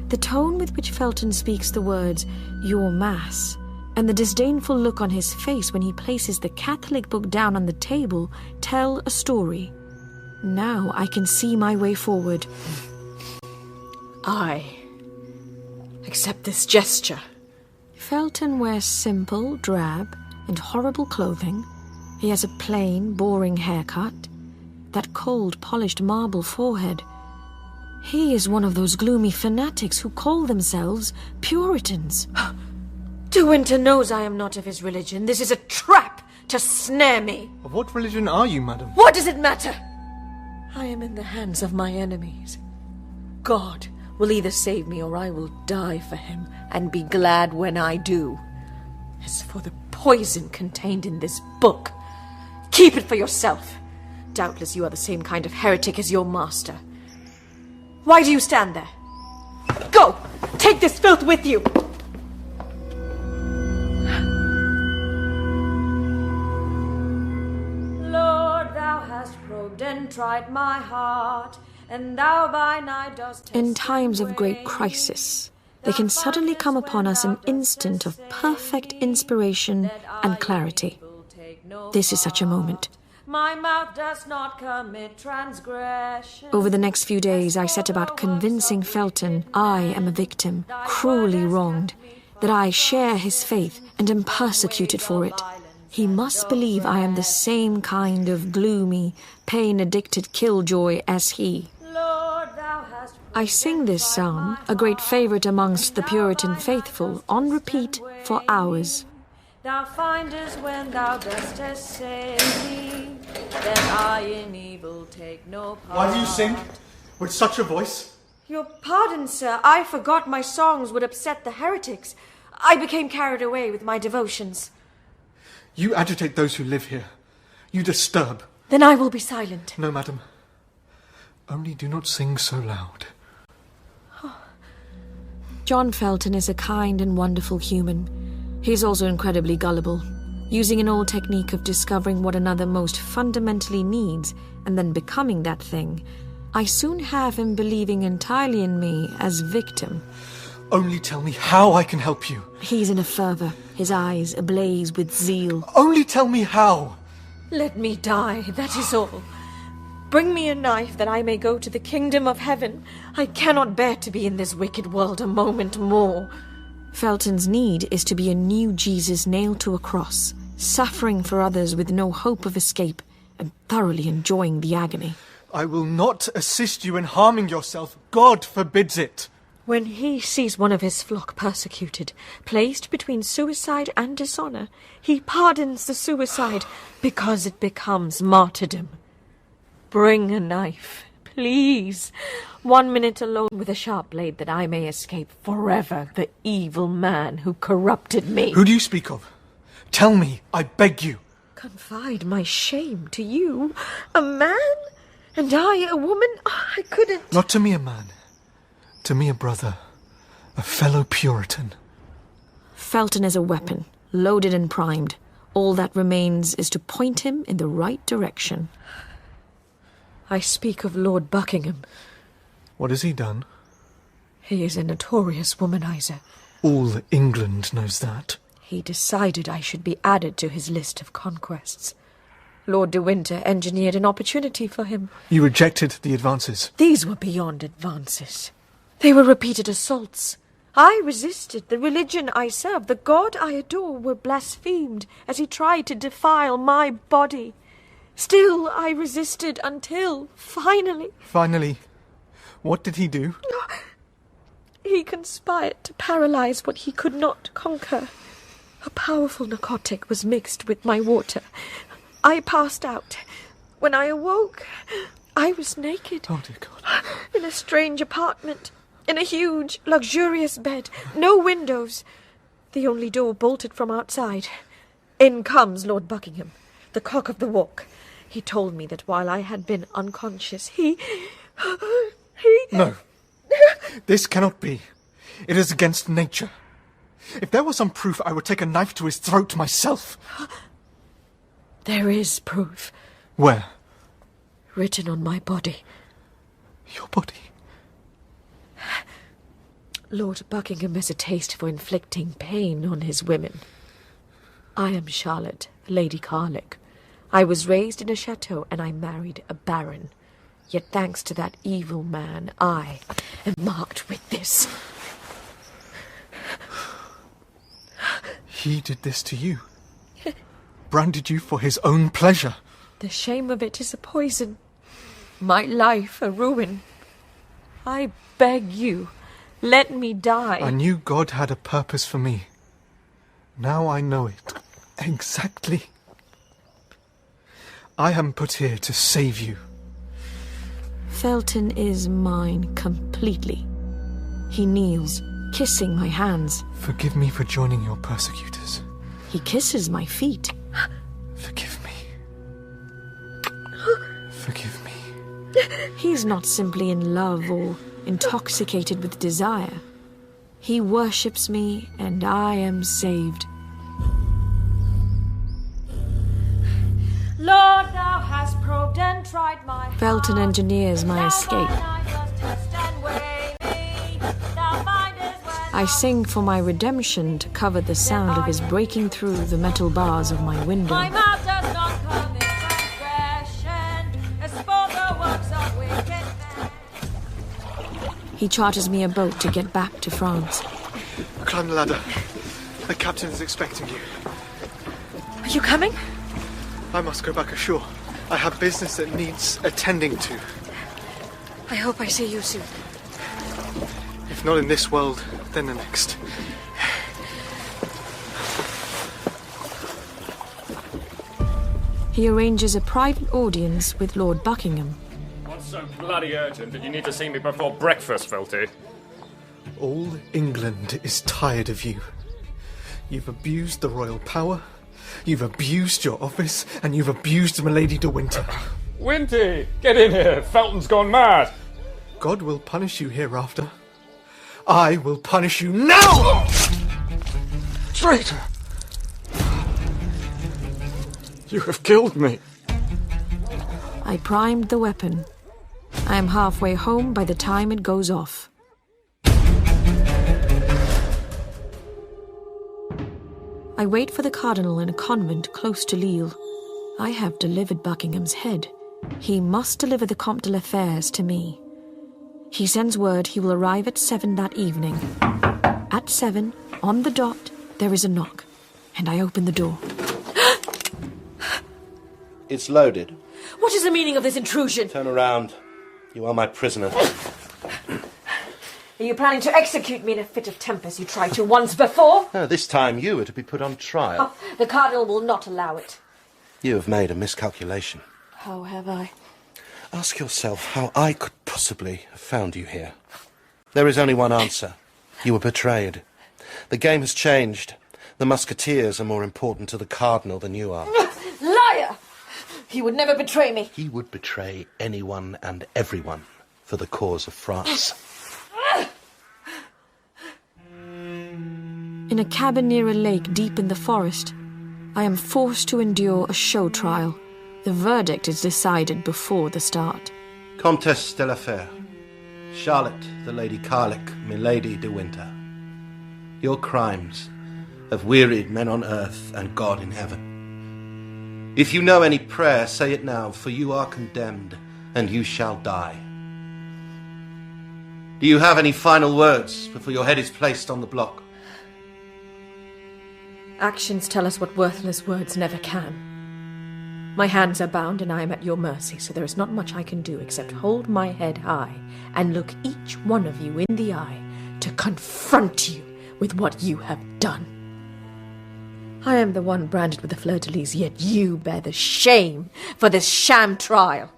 The tone with which Felton speaks the words, your Mass, and the disdainful look on his face when he places the Catholic book down on the table tell a story. Now I can see my way forward. I accept this gesture. Felton wears simple, drab, and horrible clothing. He has a plain, boring haircut, that cold, polished marble forehead. He is one of those gloomy fanatics who call themselves Puritans. De Winter knows I am not of his religion. This is a trap to snare me. Of what religion are you, madam? What does it matter? I am in the hands of my enemies. God will either save me or I will die for him, and be glad when I do. As for the poison contained in this book, keep it for yourself. Doubtless you are the same kind of heretic as your master. Why do you stand there? Go! Take this filth with you! Lord, thou hast probed and tried my heart, and thou by night dost test In times of great crisis, there can suddenly come upon us an instant of perfect inspiration and clarity. This is such a moment. My mouth does not commit transgression. Over the next few days, I set about convincing Felton I am a victim, cruelly wronged, that I share his faith and am persecuted for it. He must believe I am the same kind of gloomy, pain-addicted killjoy as he. I sing this psalm, a great favourite amongst the Puritan faithful, on repeat for hours. Thou findest when thou dost essay me, that I in evil take no part. Why do you sing with such a voice? Your pardon, sir. I forgot my songs would upset the heretics. I became carried away with my devotions. You agitate those who live here. You disturb. Then I will be silent. No, madam. Only do not sing so loud. John Felton is a kind and wonderful human. He is also incredibly gullible, using an old technique of discovering what another most fundamentally needs and then becoming that thing. I soon have him believing entirely in me as victim. Only tell me how I can help you. He's in a fervour, his eyes ablaze with zeal. Only tell me how. Let me die, that is all. Bring me a knife that I may go to the kingdom of heaven. I cannot bear to be in this wicked world a moment more. Felton's need is to be a new Jesus nailed to a cross, suffering for others with no hope of escape, and thoroughly enjoying the agony. I will not assist you in harming yourself. God forbids it. When he sees one of his flock persecuted, placed between suicide and dishonour, he pardons the suicide because it becomes martyrdom. Bring a knife, please. 1 minute alone with a sharp blade that I may escape forever the evil man who corrupted me. Who do you speak of? Tell me, I beg you. Confide my shame to you? A man? And I, a woman? I couldn't... Not to me a man. To me a brother. A fellow Puritan. Felton is a weapon, loaded and primed. All that remains is to point him in the right direction. I speak of Lord Buckingham. What has he done? He is a notorious womanizer. All England knows that. He decided I should be added to his list of conquests. Lord de Winter engineered an opportunity for him. You rejected the advances. These were beyond advances. They were repeated assaults. I resisted. The religion I served, the God I adore, were blasphemed as he tried to defile my body. Still, I resisted until, finally... Finally, what did he do? He conspired to paralyze what he could not conquer. A powerful narcotic was mixed with my water. I passed out. When I awoke, I was naked. Oh, dear God. In a strange apartment. In a huge, luxurious bed. No windows. The only door bolted from outside. In comes Lord Buckingham, the cock of the walk. He told me that while I had been unconscious, he... No. This cannot be. It is against nature. If there was some proof, I would take a knife to his throat myself. There is proof. Where? Written on my body. Your body? Lord Buckingham has a taste for inflicting pain on his women. I am Charlotte, Lady Carlick. I was raised in a chateau and I married a baron. Yet thanks to that evil man, I am marked with this. He did this to you. Branded you for his own pleasure. The shame of it is a poison. My life a ruin. I beg you, let me die. I knew God had a purpose for me. Now I know it. Exactly. I am put here to save you. Felton is mine completely. He kneels, kissing my hands. Forgive me for joining your persecutors. He kisses my feet. Forgive me. Forgive me. He's not simply in love or intoxicated with desire. He worships me, and I am saved. Lord, thou hast probed and tried my heart. Felton engineers my escape. I sing for my redemption to cover the sound of his breaking through the metal bars of my window. My mouth does not commit transgression, as for the works of wicked men. He charters me a boat to get back to France. Climb the ladder. The captain is expecting you. Are you coming? I must go back ashore. I have business that needs attending to. I hope I see you soon. If not in this world, then the next. He arranges a private audience with Lord Buckingham. What's so bloody urgent that you need to see me before breakfast, Felty? All England is tired of you. You've abused the royal power, you've abused your office, and you've abused Milady de Winter. Winty, get in here. Felton's gone mad. God will punish you hereafter. I will punish you now! Traitor! You have killed me. I primed the weapon. I am halfway home by the time it goes off. I wait for the cardinal in a convent close to Lille. I have delivered Buckingham's head. He must deliver the Comte de la Fere's to me. He sends word he will arrive at 7 that evening. At 7, on the dot, there is a knock, and I open the door. It's loaded. What is the meaning of this intrusion? Turn around. You are my prisoner. Are you planning to execute me in a fit of temper as you tried to once before? No, this time you are to be put on trial. Oh, the cardinal will not allow it. You have made a miscalculation. How have I? Ask yourself how I could possibly have found you here. There is only one answer. You were betrayed. The game has changed. The musketeers are more important to the cardinal than you are. Liar! He would never betray me. He would betray anyone and everyone for the cause of France. In a cabin near a lake deep in the forest, I am forced to endure a show trial. The verdict is decided before the start. Comtesse de la Fere, Charlotte, the Lady Carlick, Milady de Winter. Your crimes have wearied men on earth and God in heaven. If you know any prayer, say it now, for you are condemned, and you shall die. Do you have any final words before your head is placed on the block? Actions tell us what worthless words never can. My hands are bound and I am at your mercy, so there is not much I can do except hold my head high and look each one of you in the eye to confront you with what you have done. I am the one branded with the fleur-de-lis, yet you bear the shame for this sham trial.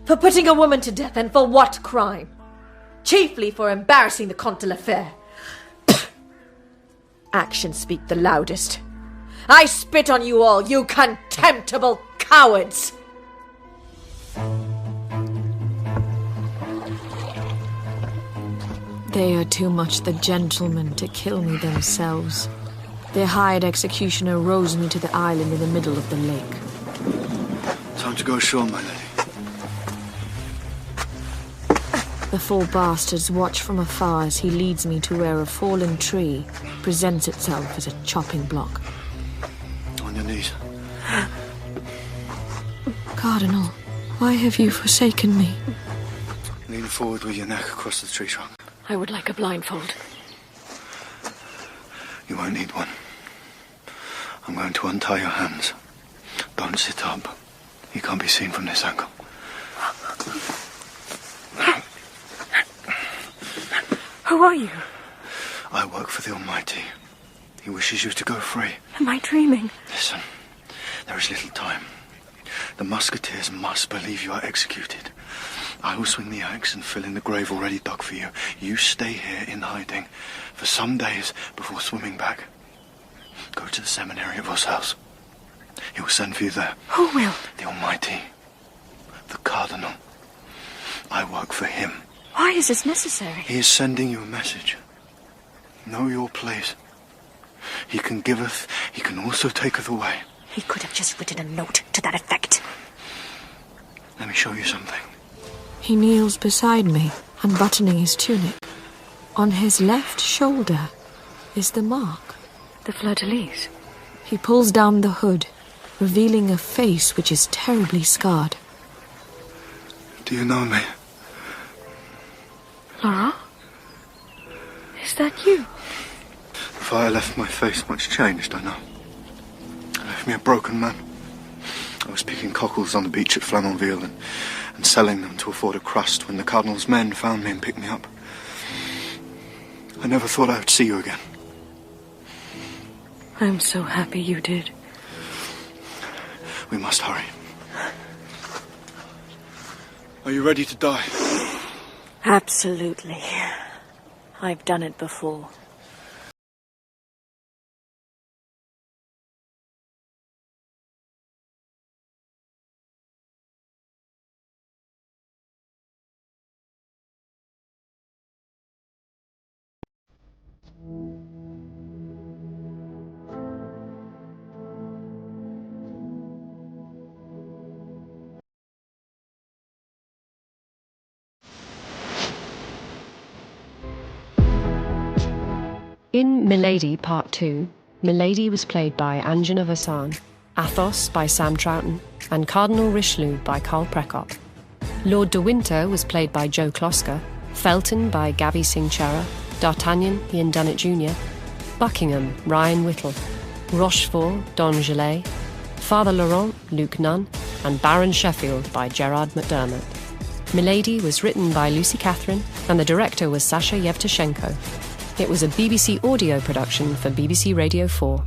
For putting a woman to death, and for what crime? Chiefly for embarrassing the Comte de la Fere. Actions speak the loudest. I spit on you all, you contemptible cowards! They are too much the gentlemen to kill me themselves. Their hired executioner rows me to the island in the middle of the lake. Time to go ashore, my lady. The four bastards watch from afar as he leads me to where a fallen tree presents itself as a chopping block. On your knees. Cardinal, why have you forsaken me? Lean forward with your neck across the tree trunk. I would like a blindfold. You won't need one. I'm going to untie your hands. Don't sit up. You can't be seen from this angle. Who are you? I work for the Almighty. He wishes you to go free. Am I dreaming? Listen, there is little time. The musketeers must believe you are executed. I will swing the axe and fill in the grave already dug for you. You stay here in hiding for some days before swimming back. Go to the seminary at Voss house. He will send for you there. Who will? The Almighty. The Cardinal. I work for him. Why is this necessary? He is sending you a message. Know your place. He can giveth, he can also taketh away. He could have just written a note to that effect. Let me show you something. He kneels beside me, unbuttoning his tunic. On his left shoulder is the mark. The fleur-de-lis. He pulls down the hood, revealing a face which is terribly scarred. Do you know me? Laurent? Is that you? The fire left my face much changed, I know. It left me a broken man. I was picking cockles on the beach at Flamanville and selling them to afford a crust when the Cardinal's men found me and picked me up. I never thought I would see you again. I'm so happy you did. We must hurry. Are you ready to die? Absolutely. I've done it before. In Milady Part 2, Milady was played by Angela Vassan, Athos by Sam Troughton, and Cardinal Richelieu by Carl Prekop. Lord de Winter was played by Joe Klosker, Felton by Gavi Singh Chera, D'Artagnan Ian Dunnett Jr., Buckingham Ryan Whittle, Rochefort Don Gillet, Father Laurent Luke Nunn, and Baron Sheffield by Gerard McDermott. Milady was written by Lucy Catherine, and the director was Sasha Yevtushenko. It was a BBC audio production for BBC Radio 4.